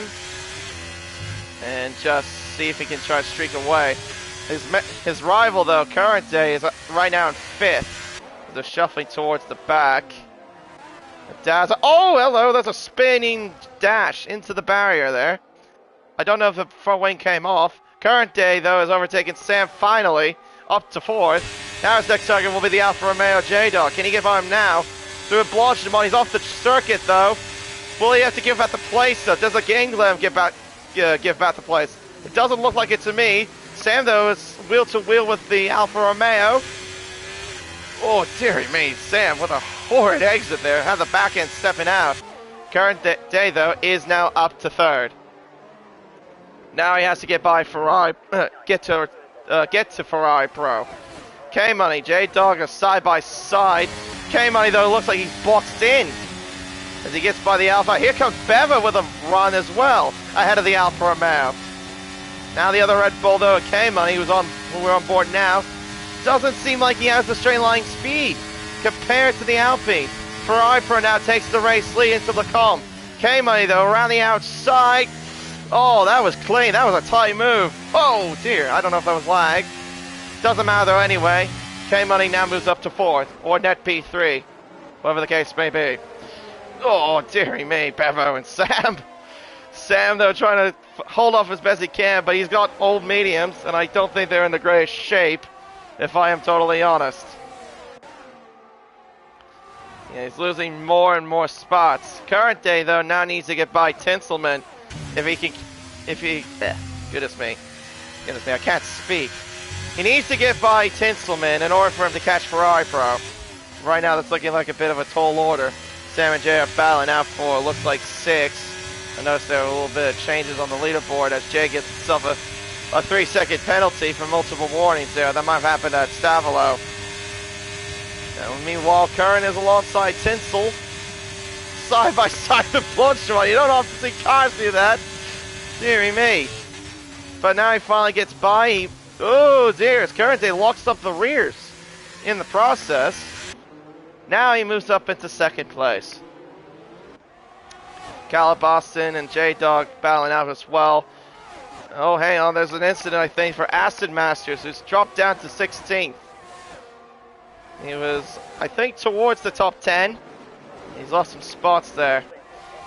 and just see if he can try to streak away. His rival, though, current day, is right now in 5th. They're shuffling towards the back. Oh, hello, there's a spinning dash into the barrier there. I don't know if the front wing came off. Current day, though, has overtaken Sam finally, up to 4th. Now his next target will be the Alfa Romeo J-Dog. Can he get by him now? Through a Blanchimont, he's off the circuit, though. Will he have to give back the place, though? Does a Ganglem give back the place? It doesn't look like it to me. Sam, though, is wheel to wheel with the Alfa Romeo. Oh, dearie me, Sam with a horrid exit there. Has the back end stepping out. Current day, though, is now up to 3rd. Now he has to get by Ferrari, get to Ferrari Pro. K-Money, J-Dog are side by side. K-Money, though, looks like he's boxed in as he gets by the Alfa. Here comes Bevo with a run as well, ahead of the Alfa Romeo. Now the other Red Bull, though, K-Money, who we're on board now, doesn't seem like he has the straight line speed compared to the Alpine. Ferrari Pro now takes the race lead into the Lecombe. K-Money, though, around the outside. Oh, that was clean. That was a tight move. Oh, dear. I don't know if that was lag. Doesn't matter, though, anyway. K-Money now moves up to 4th, or net P3, whatever the case may be. Oh, dearie me, Bevo and Sam. Sam, though, trying to hold off as best he can, but he's got old mediums, and I don't think they're in the greatest shape, if I am totally honest. Yeah, he's losing more and more spots. Current day, though, now needs to get by Tinselman. Goodness me, I can't speak. He needs to get by Tinselman in order for him to catch Ferrari Pro. Right now, that's looking like a bit of a tall order. Sam and Jay are battling out for, looks like 6. I noticed there were a little bit of changes on the leaderboard as Jay gets himself a 3-second penalty for multiple warnings there. That might have happened at Stavolo. Meanwhile, Curran is alongside Tinsel. Side by side with Blanchimont. You don't often see cars do that. Deary me. But now he finally gets by. Oh dear, his current day locks up the rears in the process. Now he moves up into 2nd place. Caleb Austin and J-Dog battling out as well. Oh, hang on, there's an incident, I think, for Aston Masters, who's dropped down to 16th. He was, I think, towards the top 10. He's lost some spots there.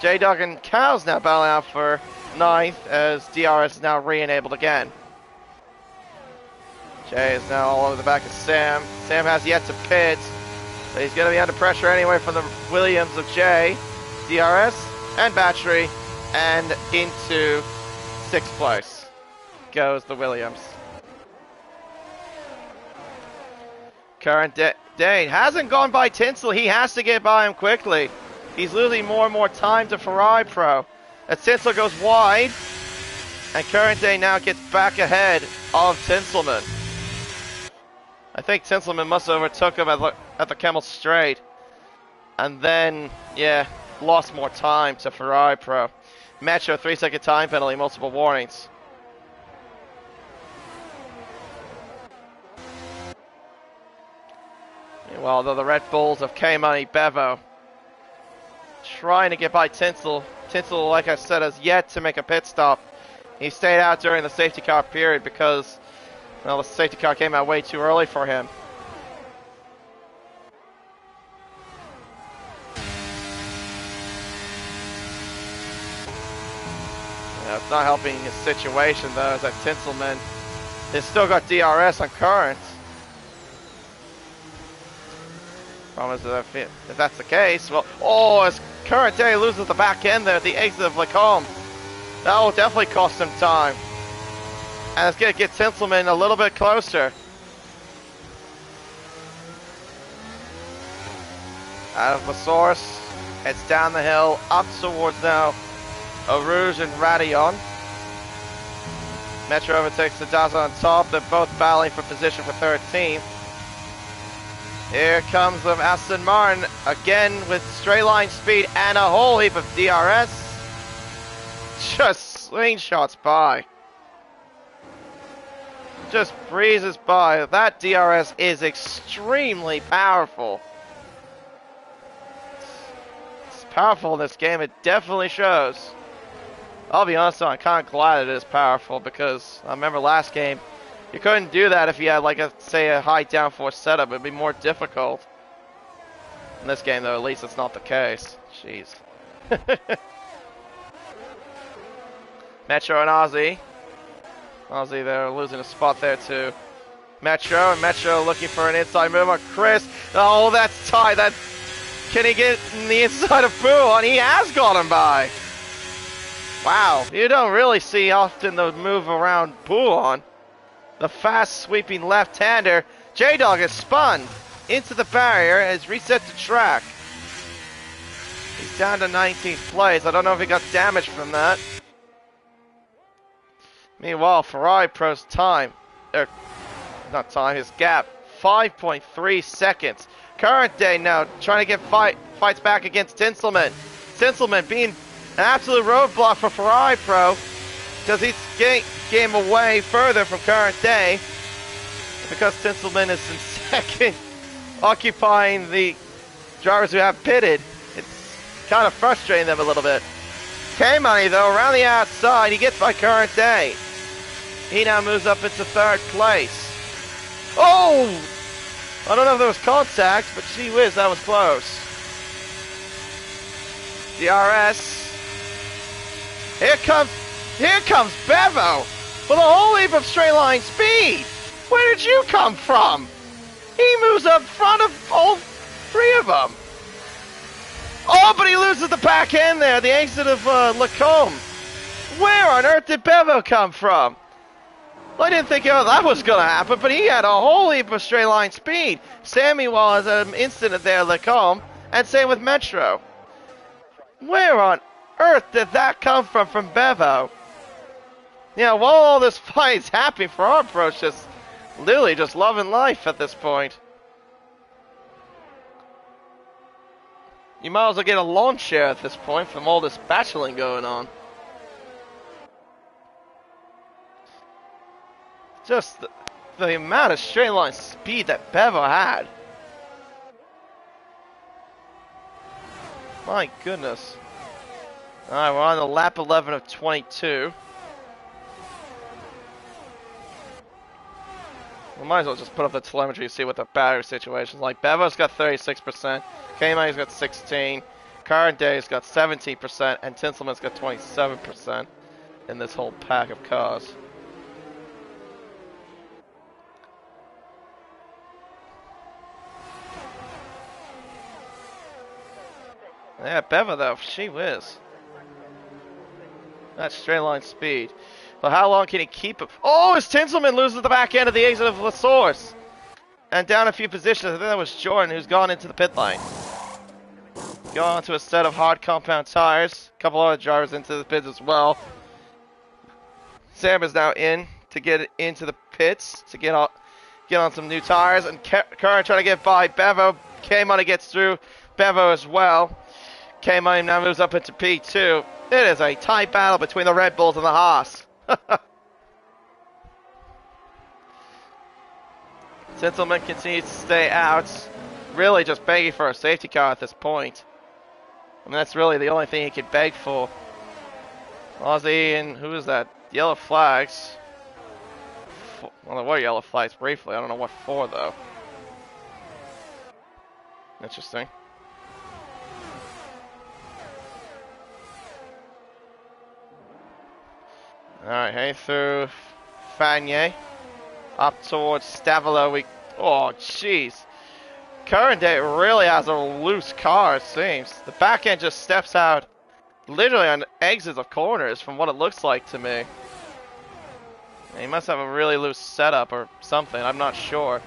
J-Dog and Cal's now battling out for 9th, as DRS is now re-enabled again. Jay is now all over the back of Sam. Sam has yet to pit, but he's going to be under pressure anyway from the Williams of Jay. DRS and battery, and into 6th place goes the Williams. Current day hasn't gone by Tinsel. He has to get by him quickly. He's losing more and more time to Ferrari Pro. As Tinsel goes wide, and Current Day now gets back ahead of Tinselman. I think Tinselman must have overtook him at the Kemmel Straight. And then, yeah, lost more time to Ferrari Pro. Metro 3-second time penalty, multiple warnings. Meanwhile, though, the Red Bulls of K-Money Bevo trying to get by Tinsel. Tinsel, like I said, has yet to make a pit stop. He stayed out during the safety car period because, well, the safety car came out way too early for him. Yeah, it's not helping his situation, though, as that Tinselman has still got DRS on Current. Problem is that if that's the case, well, oh, as Current Day loses the back end there at the exit of Lecombe. That will definitely cost him time. And it's going to get Tinselman a little bit closer. Out of the source. It's down the hill, up towards now Arouge and Radillon. Metro overtakes the Daza on top. They're both battling for position for 13th. Here comes with Aston Martin, again with straight line speed and a whole heap of DRS. Just slingshots by. Just breezes by. That DRS is extremely powerful. It's powerful in this game, it definitely shows. I'll be honest, I'm kind of glad it is powerful because I remember last game, you couldn't do that if you had, like, say, a high downforce setup. It'd be more difficult. In this game, though, at least it's not the case. Jeez. Metro and Ozzy. Ozzy, they're losing a spot there, too. Metro, and Metro looking for an inside move on Chris. Oh, that's tight. Can he get in the inside of Poulon? He has got him by. Wow, you don't really see often the move around Poulon. The fast sweeping left-hander. J-Dog is spun into the barrier and has reset the track. He's down to 19th place. I don't know if he got damaged from that. Meanwhile, Ferrari Pro's time, his gap, 5.3 seconds. Current day now, trying to get fights back against Tinselman. Tinselman being an absolute roadblock for Ferrari Pro because he's getting him away further from current day because Tinselman is in second, occupying the drivers who have pitted. It's kind of frustrating them a little bit. K-Money, though, around the outside, he gets by current day. He now moves up into third place. Oh! I don't know if there was contact, but gee whiz, that was close. DRS. Here comes Bevo with a whole heap of straight line speed. Where did you come from? He moves up front of all three of them. Oh, but he loses the back end there, the exit of Lacombe. Where on earth did Bevo come from? Well, I didn't think that was going to happen, but he had a whole heap of straight line speed. Sammy was an incident there, Lacombe, and same with Metro. Where on earth did that come from Bevo? Yeah, while all this fight's happening for our approach, just literally just loving life at this point. You might as well get a lawn chair at this point from all this battling going on. Just the amount of straight line speed that Bevo had. My goodness. Alright, we're on the lap 11 of 22. We might as well just put up the telemetry to see what the battery situation's like. Bevo's got 36%, K-Money's got 16%, Current Day's got 17%, and Tinselman's got 27% in this whole pack of cars. Yeah, Bevo though, she whiz. That's straight line speed. But how long can he keep it? Oh, as Tinselman loses the back end of the exit of La Source. And down a few positions. I think that was Jordan who's gone into the pit lane. Going onto a set of hard compound tires. A couple other drivers into the pits as well. Sam is now in to get into the pits to get on some new tires. And Curran trying to get by Bevo. K-Money gets through Bevo as well. K-Money now moves up into P2. It is a tight battle between the Red Bulls and the Haas. Tinselman continues to stay out. Really just begging for a safety car at this point. I mean, that's really the only thing he could beg for. Ozzy and who is that? Yellow flags. Well, there were yellow flags briefly. I don't know what for, though. Interesting. Alright, heading through Fagnier. Up towards Stavilo. Oh, jeez. Current Day really has a loose car, it seems. The back end just steps out literally on exits of corners from what it looks like to me. He must have a really loose setup or something. I'm not sure.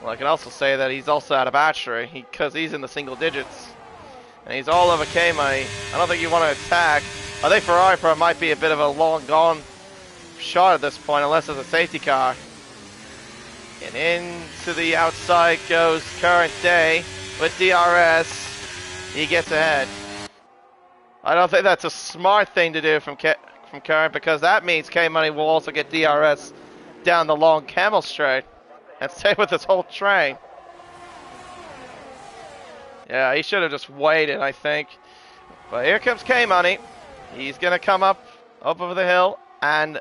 Well, I can also say that he's also out of battery because he's in the single digits. And he's all over K-Money. I don't think you want to attack. I think Ferrari Pro might be a bit of a long gone shot at this point, unless there's a safety car. And into the outside goes Current Day with DRS. He gets ahead. I don't think that's a smart thing to do from Current, because that means K-Money will also get DRS down the long camel straight and stay with this whole train. Yeah, he should have just waited, I think. But here comes K-Money. He's going to come up over the hill and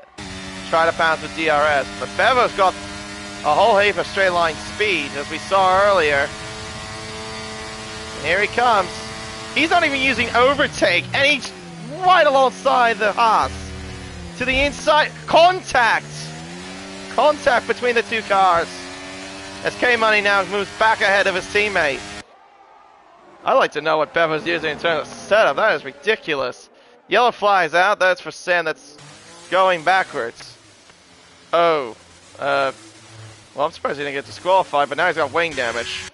try to pounce with DRS. But Bevo's got a whole heap of straight line speed, as we saw earlier. And here he comes. He's not even using overtake, and he's right alongside the Haas. To the inside. Contact! Contact between the two cars. As K-Money now moves back ahead of his teammate. I'd like to know what Bevo's using in terms of setup. That is ridiculous. Yellow flies out. That's for Sam. That's going backwards. Oh. Well, I'm surprised he didn't get disqualified, but now he's got wing damage.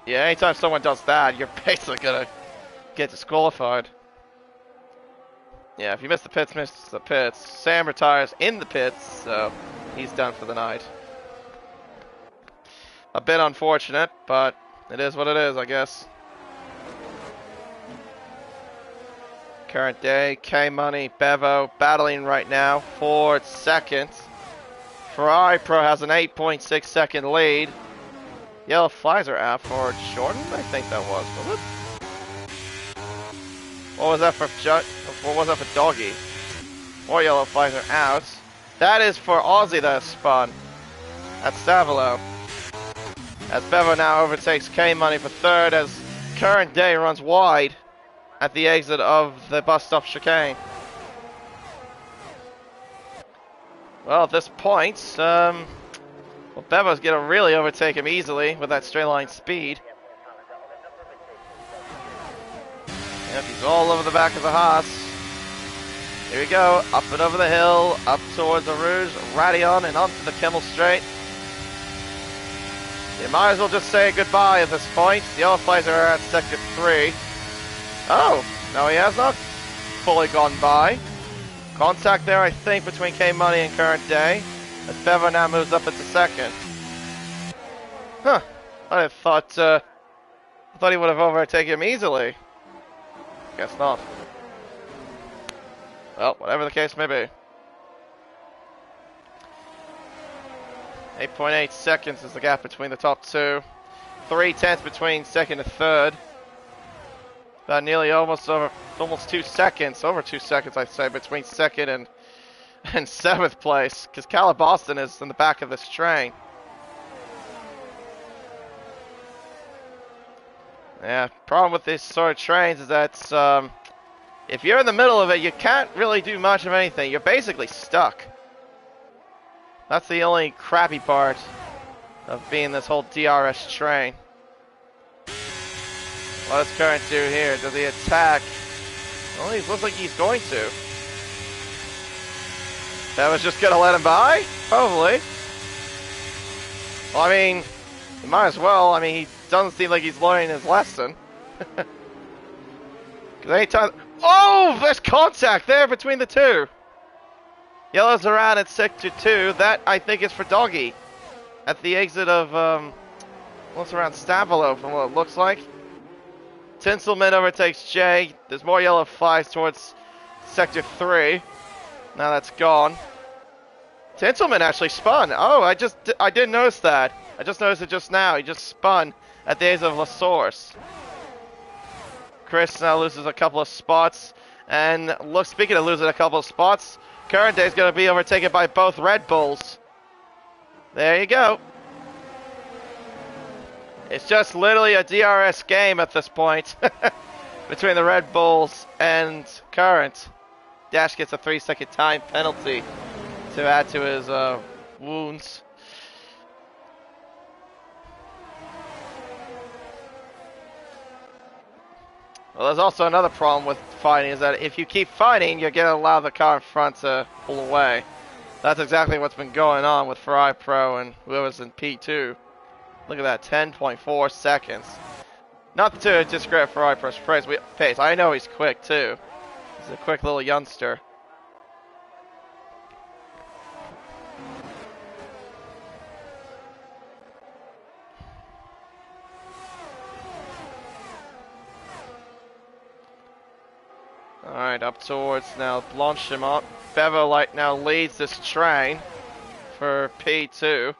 Yeah, anytime someone does that, you're basically going to get disqualified. Yeah, if you miss the pits, miss the pits. Sam retires in the pits, so he's done for the night. A bit unfortunate, but it is what it is, I guess. Current Day, K-Money, Bevo battling right now for second. Ferrari Pro has an 8.6 second lead. Yellow flags are out for Jordan, I think that was it? What was that for what was that for Doggy? More yellow flags are out. That is for Aussie that has spun at Stavilo. As Bevo now overtakes K-Money for third, as Current Day runs wide at the exit of the bus stop chicane. Well, at this point, Bevo's going to really overtake him easily with that straight line speed. Yep, he's all over the back of the Haas. Here we go, up and over the hill, up towards the Rouge, Radion, and onto the Kimmel Straight. You might as well just say goodbye at this point. The yellow flags are at sector 3. Oh, no, he has not fully gone by. Contact there, I think, between K-Money and Current Day. As Bevo now moves up into second. Huh. I thought he would have overtaken him easily. Guess not. Well, whatever the case may be. 8.8 seconds is the gap between the top two. 3/10 between second and third. About nearly almost 2 seconds, over 2 seconds I'd say, between second and 7th place, because Calabaston is in the back of this train. Yeah, problem with these sort of trains is that if you're in the middle of it, you can't really do much of anything. You're basically stuck. That's the only crappy part of being this whole DRS train. What does Current do here? Does he attack? Well, he looks like he's going to. That was just gonna let him by? Probably. Well, I mean, he might as well. I mean, he doesn't seem like he's learning his lesson. Because anytime... Oh! There's contact there between the two. Yellow's around at sector 2. That, I think, is for Doggy. At the exit of, what's around Stavilo, from what it looks like. Tinselman overtakes Jay. There's more yellow flies towards sector 3. Now that's gone. Tinselman actually spun. Oh, I didn't notice that. I just noticed it just now. He just spun at the exit of La Source. Chris now loses a couple of spots. And look, speaking of losing a couple of spots, Current Day is going to be overtaken by both Red Bulls. There you go. It's just literally a DRS game at this point. Between the Red Bulls and Current. Dash gets a 3-second time penalty to add to his wounds. Well, there's also another problem with fighting, is that if you keep fighting, you're going to allow the car in front to pull away. That's exactly what's been going on with Ferrari Pro and Lewis in P2. Look at that, 10.4 seconds. Not to discredit Ferrari Pro's pace. I know he's quick too. He's a quick little youngster. Alright, up towards now Blanchimont. Bevo Light now leads this train for P2.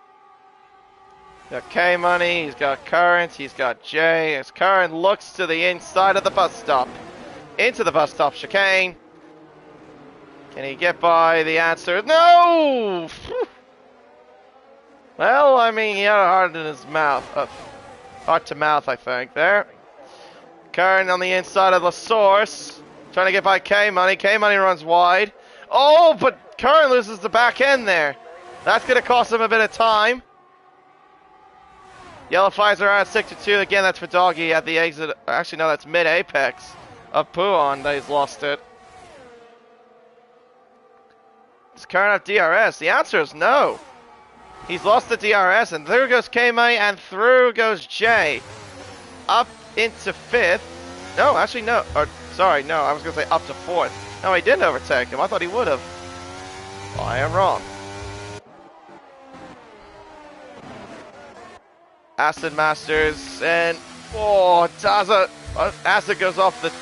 Got K-Money, he's got Current, he's got J. As Current looks to the inside of the bus stop. Into the bus stop chicane. Can he get by? The answer is no! Well, I mean, he had a heart in his mouth. Heart to mouth, I think, there. Current on the inside of the source. Trying to get by K-Money. K-Money runs wide. Oh, but Current loses the back end there. That's going to cost him a bit of time. Yellow flags are at 6-2. Again, that's for Doggy at the exit. Actually, no, that's mid-apex of Puon that he's lost it. Does Current have DRS? The answer is no. He's lost the DRS, and through goes K-Money, and through goes J. Up into 5th. No, actually, no. Or, sorry, no, I was going to say up to 4th. No, he didn't overtake him. I thought he would have. Well, I am wrong. Acid Masters, and oh, Daza. Acid goes off the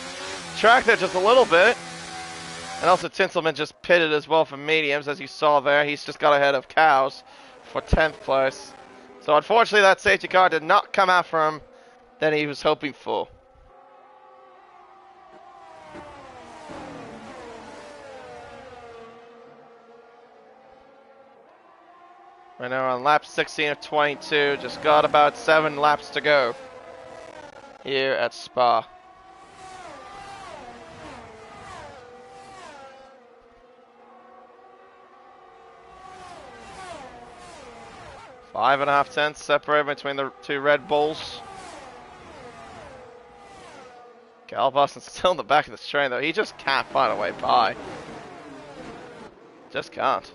track there just a little bit. And also Tinselman just pitted as well for mediums, as you saw there. He's just got ahead of Cows for 10th place. So unfortunately that safety car did not come out for him that he was hoping for. Right now on lap 16 of 22, just got about 7 laps to go here at Spa. Five and a half tenths separated between the two Red Bulls. Cal Boston's still in the back of this train though. He just can't find a way by. Just can't.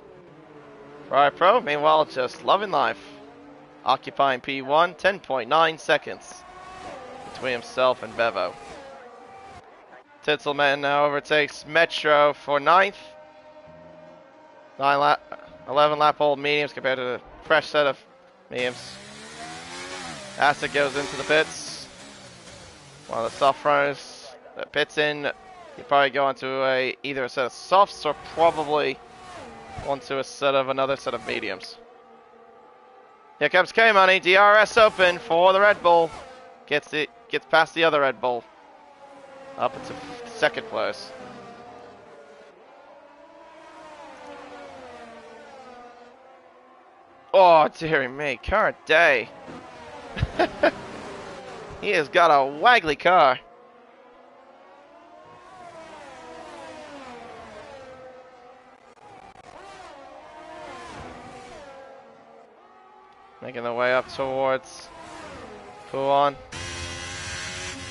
Ferrari Pro, meanwhile, just loving life. Occupying P1, 10.9 seconds between himself and Bevo. Titzelman now overtakes Metro for 9th. 11 lap old mediums compared to the fresh set of mediums. Acid goes into the pits. One of the soft runners that pits in, you probably go onto either a set of softs or probably onto a set of another set of mediums. Here comes K-Money, DRS open for the Red Bull. Gets past the other Red Bull. Up into 2nd place. Oh, dearie me, Current day. He has got a waggly car. Making the way up towards Puon.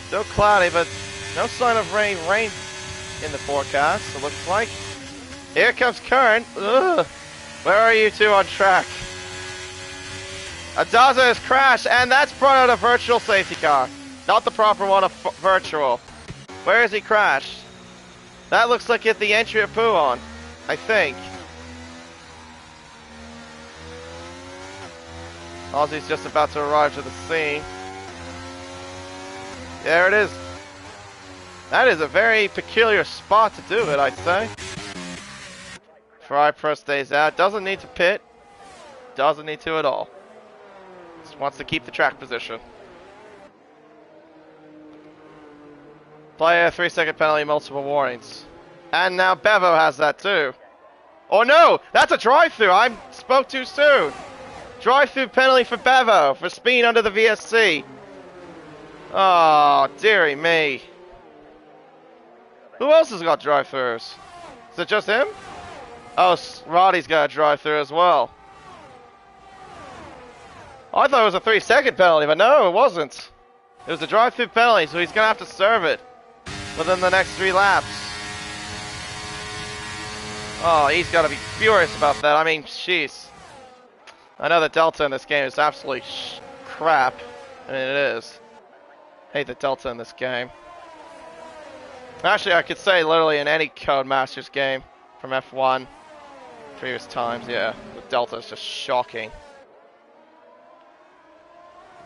Still cloudy, but no sign of rain in the forecast, it looks like. Here comes Current. Ugh. Where are you two on track? Adaza has crashed, and that's brought out a virtual safety car. Not the proper one, a virtual. Where has he crashed? That looks like at the entry of Puon, I think. Ozzy's just about to arrive to the scene. There it is. That is a very peculiar spot to do it, I'd say. Ferrari Pro stays out. Doesn't need to pit. Doesn't need to at all. Just wants to keep the track position. Play a 3-second penalty, multiple warnings. And now Bevo has that too. Oh no! That's a drive-through! I spoke too soon! Drive-through penalty for Bevo for speed under the VSC. Oh, dearie me. Who else has got drive-throughs? Is it just him? Oh, Roddy's got a drive-through as well. I thought it was a 3-second penalty, but no, it wasn't. It was a drive-through penalty, so he's going to have to serve it within the next 3 laps. Oh, he's got to be furious about that. I mean, jeez. I know the delta in this game is absolutely crap. I mean, it is. Hate the delta in this game. Actually, I could say literally in any Codemasters game from F1 previous times, yeah, the delta is just shocking.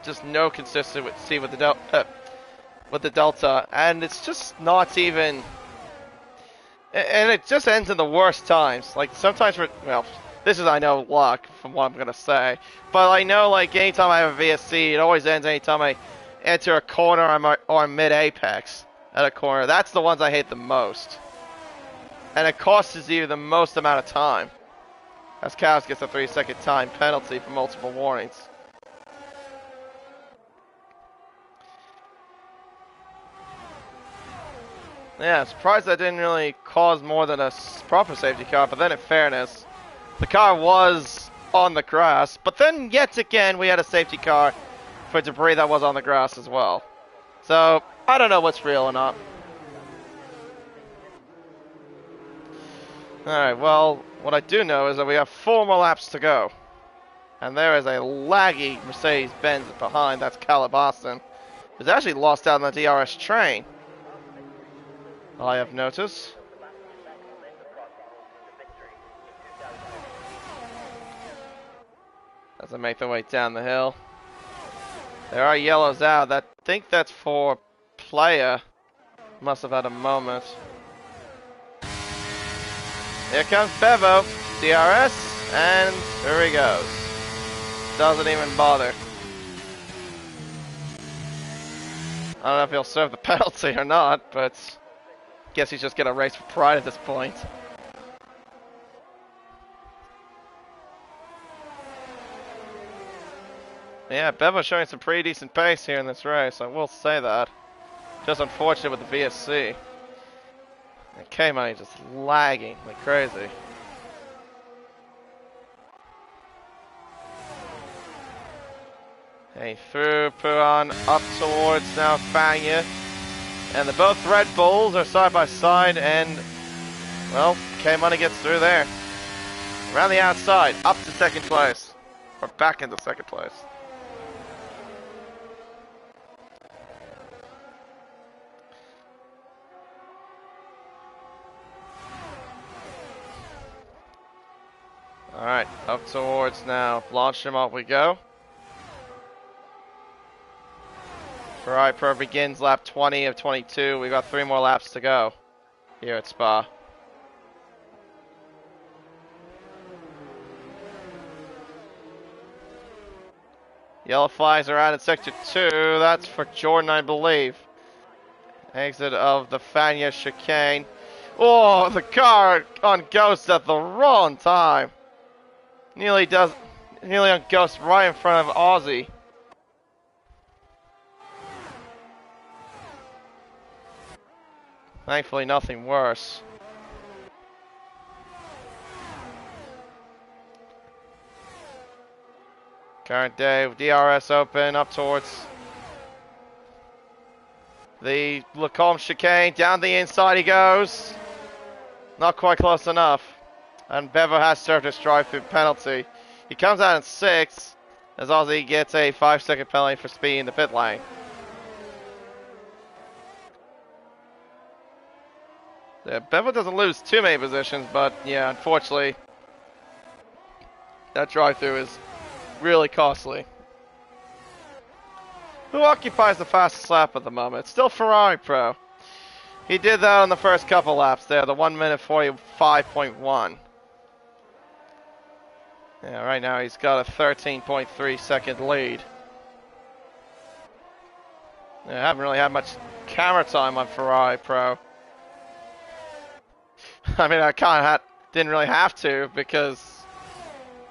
Just no consistency with the delta, and it's just not even. And it just ends in the worst times. Like sometimes, well, this is I know luck from what I'm gonna say, but I know like anytime I have a VSC, it always ends anytime I enter a corner or mid apex at a corner. That's the ones I hate the most, and it costs you the most amount of time. As Cows gets a 3-second time penalty for multiple warnings. Yeah, I'm surprised that didn't really cause more than a proper safety car, but then in fairness, the car was on the grass, but then yet again we had a safety car for debris that was on the grass as well. So, I don't know what's real or not. Alright, well, what I do know is that we have 4 more laps to go. And there is a laggy Mercedes-Benz behind, that's Caleb Austin, who's actually lost out on the DRS train. I have noticed. As they make their way down the hill. There are yellows out. I think that's for player. Must have had a moment. Here comes Bevo. DRS. And here he goes. Doesn't even bother. I don't know if he'll serve the penalty or not, but guess he's just gonna race for pride at this point. Yeah, Bevo's showing some pretty decent pace here in this race, I will say that. Just unfortunate with the VSC. And K-Money just lagging like crazy. Hey, through Puan, up towards now Fangya. And the both Red Bulls are side by side, and, well, K-Money gets through there. Around the outside, up to second place. Or back into second place. Alright, up towards now Blanchimont we go. Ferrari Pro begins lap 20 of 22. We've got 3 more laps to go here at Spa. Yellow flags are out in sector 2. That's for Jordan, I believe. Exit of the Fania chicane. Oh, the car on Ghost at the wrong time. Nearly on Ghost right in front of Aussie. Thankfully, nothing worse. Current day, DRS open, up towards the Lacombe chicane. Down the inside he goes. Not quite close enough. And Bevo has served his drive-through penalty. He comes out in 6th, as Aussie gets a 5-second penalty for speed in the pit lane. Yeah, Bevo doesn't lose too many positions, but yeah, unfortunately, that drive-through is really costly. Who occupies the fastest lap at the moment? It's still Ferrari Pro. He did that on the first couple laps there, the 1 minute 45.1. Yeah, right now he's got a 13.3 second lead. Yeah, I haven't really had much camera time on Ferrari Pro. I mean, didn't really have to because,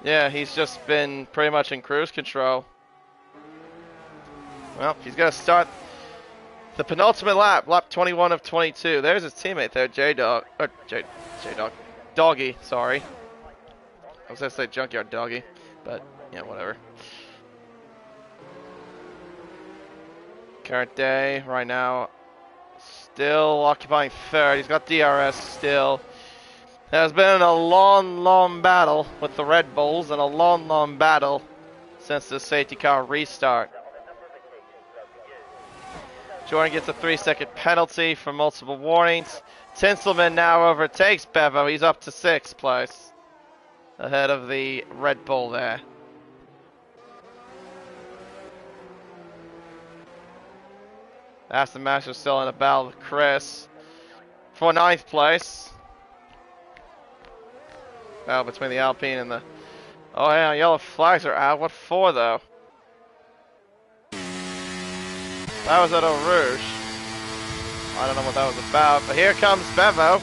yeah, he's just been pretty much in cruise control. Well, he's going to start the penultimate lap, lap 21 of 22. There's his teammate there, Doggy, sorry. I was going to say Junkyard Doggy, but, yeah, whatever. Current day, right now, still occupying 3rd. He's got DRS still. There's been a long battle with the Red Bulls and a long battle since the safety car restart. Jordan gets a 3-second penalty for multiple warnings. Tinselman now overtakes Bevo. He's up to 6th place, ahead of the Red Bull there. Aston Martin's still in a battle with Chris for 9th place. Battle between the Alpine and the... Oh yeah, yellow flags are out. What for though? That was at Eau Rouge. I don't know what that was about, but here comes Bevo.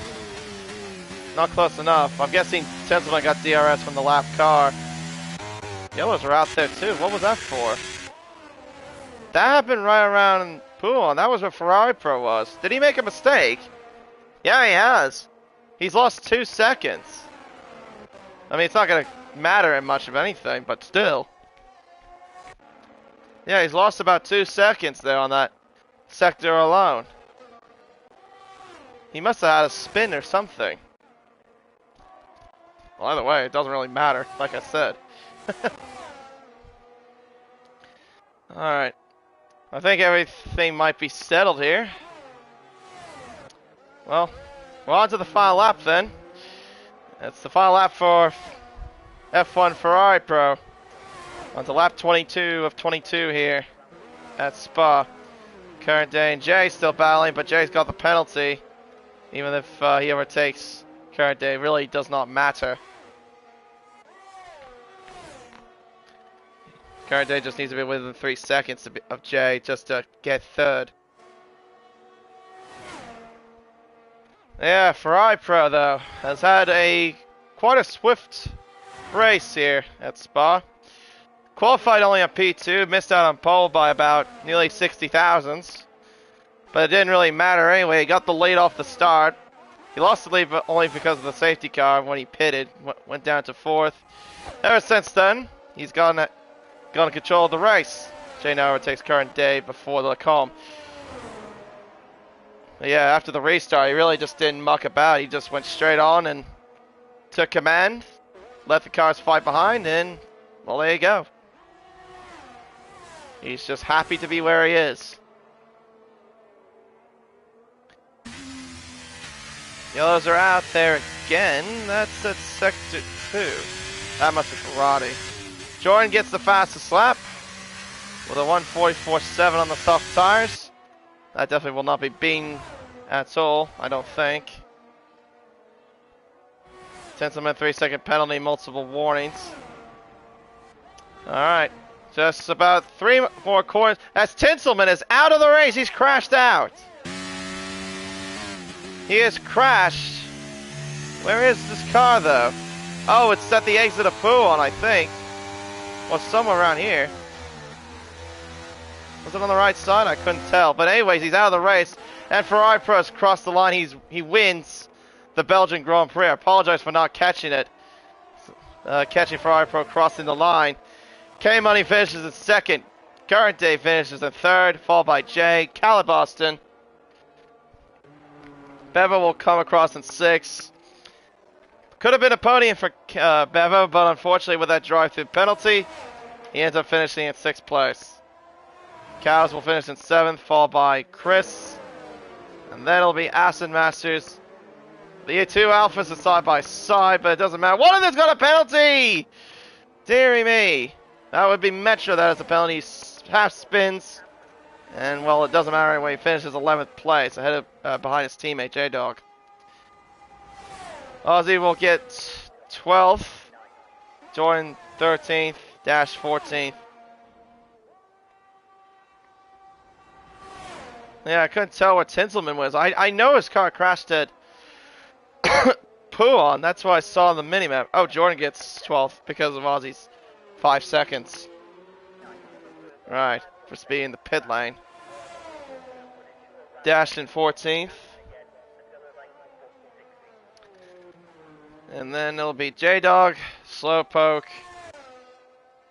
Not close enough. I'm guessing Tinselman got DRS from the lap car. Yellows are out there too. What was that for? That happened right around Poulon. That was where Ferrari Pro was. Did he make a mistake? Yeah, he has. He's lost 2 seconds. I mean, it's not going to matter in much of anything, but still. Yeah, he's lost about 2 seconds there on that sector alone. He must have had a spin or something. Well, either way, it doesn't really matter, like I said. Alright. I think everything might be settled here. Well, we're on to the final lap then. It's the final lap for F1 Ferrari Pro. On to lap 22 of 22 here at Spa. Current day and Jay still battling, but Jay's got the penalty. Even if he overtakes Current day, really does not matter. Current day just needs to be within 3 seconds of Jay just to get 3rd. Yeah, Ferrari Pro though has had quite a swift race here at Spa. Qualified only on P2, missed out on pole by about nearly 60 thousandths. But it didn't really matter anyway. He got the lead off the start. He lost the lead only because of the safety car when he pitted. Went down to 4th. Ever since then, he's gone control of the race. Jay now overtakes Current day before the calm. But yeah, after the restart, he really just didn't muck about. He just went straight on and took command, let the cars fight behind, and well, there you go. He's just happy to be where he is. Yellows are out there again. That's at sector 2. That must be Ferrari. Jordan gets the fastest lap with a 1:44.7 on the soft tires. That definitely will not be beaten at all, I don't think. Tinselman 3-second penalty, multiple warnings. Alright, just about 3 more corners. As Tinselman is out of the race, he's crashed out. He has crashed. Where is this car though? Oh, it's at the exit of Poulon, I think. Well, somewhere around here. Was it on the right side? I couldn't tell. But anyways, he's out of the race. And Ferrari Pro has crossed the line. He wins the Belgian Grand Prix. I apologize for not catching it. Catching Ferrari Pro crossing the line. K-Money finishes in 2nd. Current day finishes in 3rd, followed by Jay. Caliboston. Bevo will come across in 6th. Could have been a podium for Bevo, but unfortunately with that drive-through penalty, he ends up finishing in 6th place. Cows will finish in 7th, followed by Chris. And then it'll be Aston Masters. The 2 Alphas are side by side, but it doesn't matter. One of them's got a penalty! Deary me. That would be Metro that has a penalty. Half spins. And, well, it doesn't matter anyway. He finishes 11th place, ahead of behind his teammate, J-Dog. Aussie will get 12th. Jordan 13th, Dash 14th. Yeah, I couldn't tell where Tinselman was. I know his car crashed at Poulon. That's what I saw on the minimap. Oh, Jordan gets 12th because of Aussie's 5 seconds. Right, for speed in the pit lane. Dashed in 14th. And then it'll be J-Dog, Slowpoke,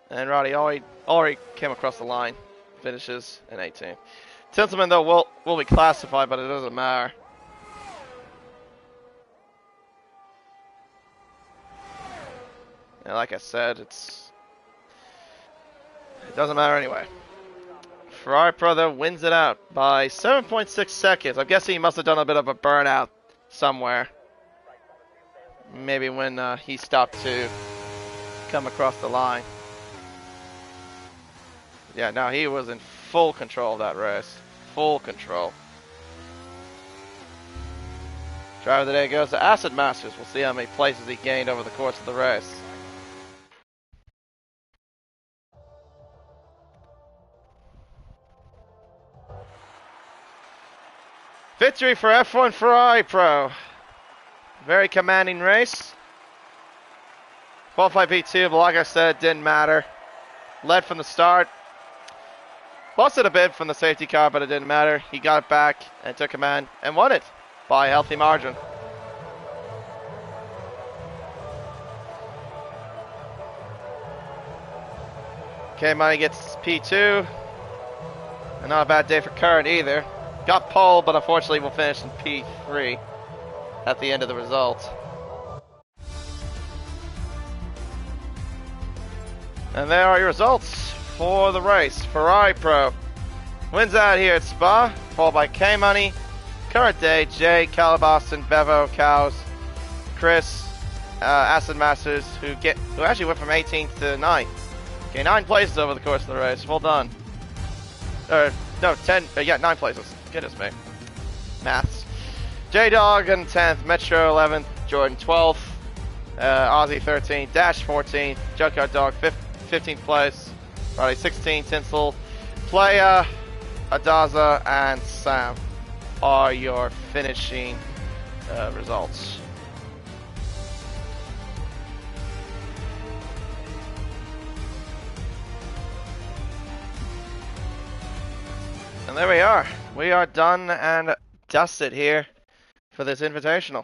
and Roddy already came across the line. Finishes in 18th. Tinselman, though, will be classified, but it doesn't matter. And like I said, it doesn't matter anyway. Ferrari Pro, though, wins it out by 7.6 seconds. I'm guessing he must have done a bit of a burnout somewhere. Maybe when he stopped to come across the line. Yeah, no, he was in full control of that race. Full control. Driver of the day goes to Acid Masters. We'll see how many places he gained over the course of the race. Victory for F1 Ferrari Pro. Very commanding race. Qualified P2, but like I said, didn't matter. Led from the start. Busted a bit from the safety car, but it didn't matter. He got it back and took command and won it by a healthy margin. Okay, Money gets P2. And not a bad day for Current either. Got pole, but unfortunately will finish in P3 at the end of the result. And there are your results for the race. Ferrari Pro wins out here at Spa, followed by K-Money, Current Day, Jay, Calabaston, Bevo, Cows, Chris, Acid Masters, who actually went from 18th to 9th. Okay, 9 places over the course of the race. Well done. No, 10. Yeah, 9 places. Goodness me. Maths. J-Dog in 10th, Metro 11th, Jordan 12th, Ozzy 13th, Dash 14th, Junkyard Dog 15th place, Roddy 16th, Tinsel, Playa, Adaza, and Sam are your finishing results. And there we are. We are done and dusted here for this Invitational.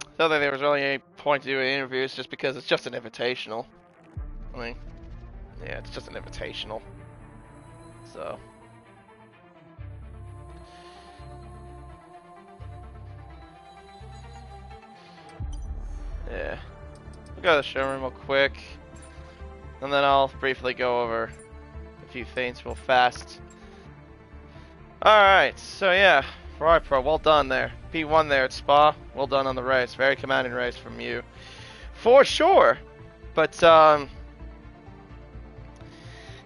I don't think there was really any point to doing interviews just because it's just an Invitational. I mean, yeah, it's just an Invitational. So. Yeah. We'll go to the showroom real quick. And then I'll briefly go over a few things real fast. Alright, so yeah. Ferrari Pro, well done there. P1 there at Spa. Well done on the race. Very commanding race from you. For sure. But,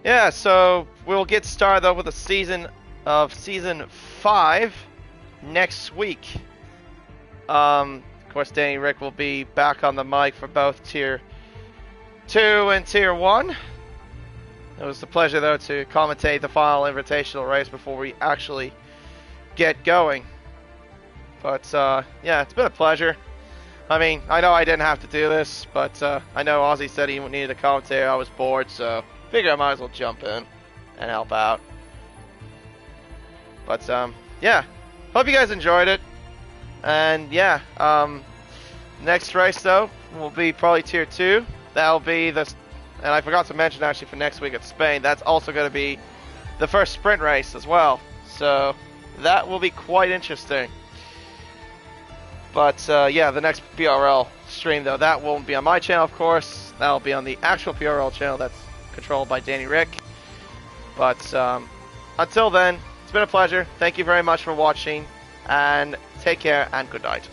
yeah, so we'll get started though with the season 5 next week. Of course, Danny Rick will be back on the mic for both Tier 2 and Tier 1. It was a pleasure, though, to commentate the final Invitational race before we actually get going. But, yeah, it's been a pleasure. I mean, I know I didn't have to do this, but I know Ozzy said he needed a commentator. I was bored, so figured I might as well jump in and help out. But, yeah, hope you guys enjoyed it. And yeah, next race though will be probably Tier 2. That'll be and I forgot to mention actually for next week at Spain, that's also going to be the first sprint race as well. So that will be quite interesting. But yeah, the next PRL stream though, that won't be on my channel of course. That'll be on the actual PRL channel that's controlled by Danny Rick. But until then, it's been a pleasure. Thank you very much for watching. And take care and good night.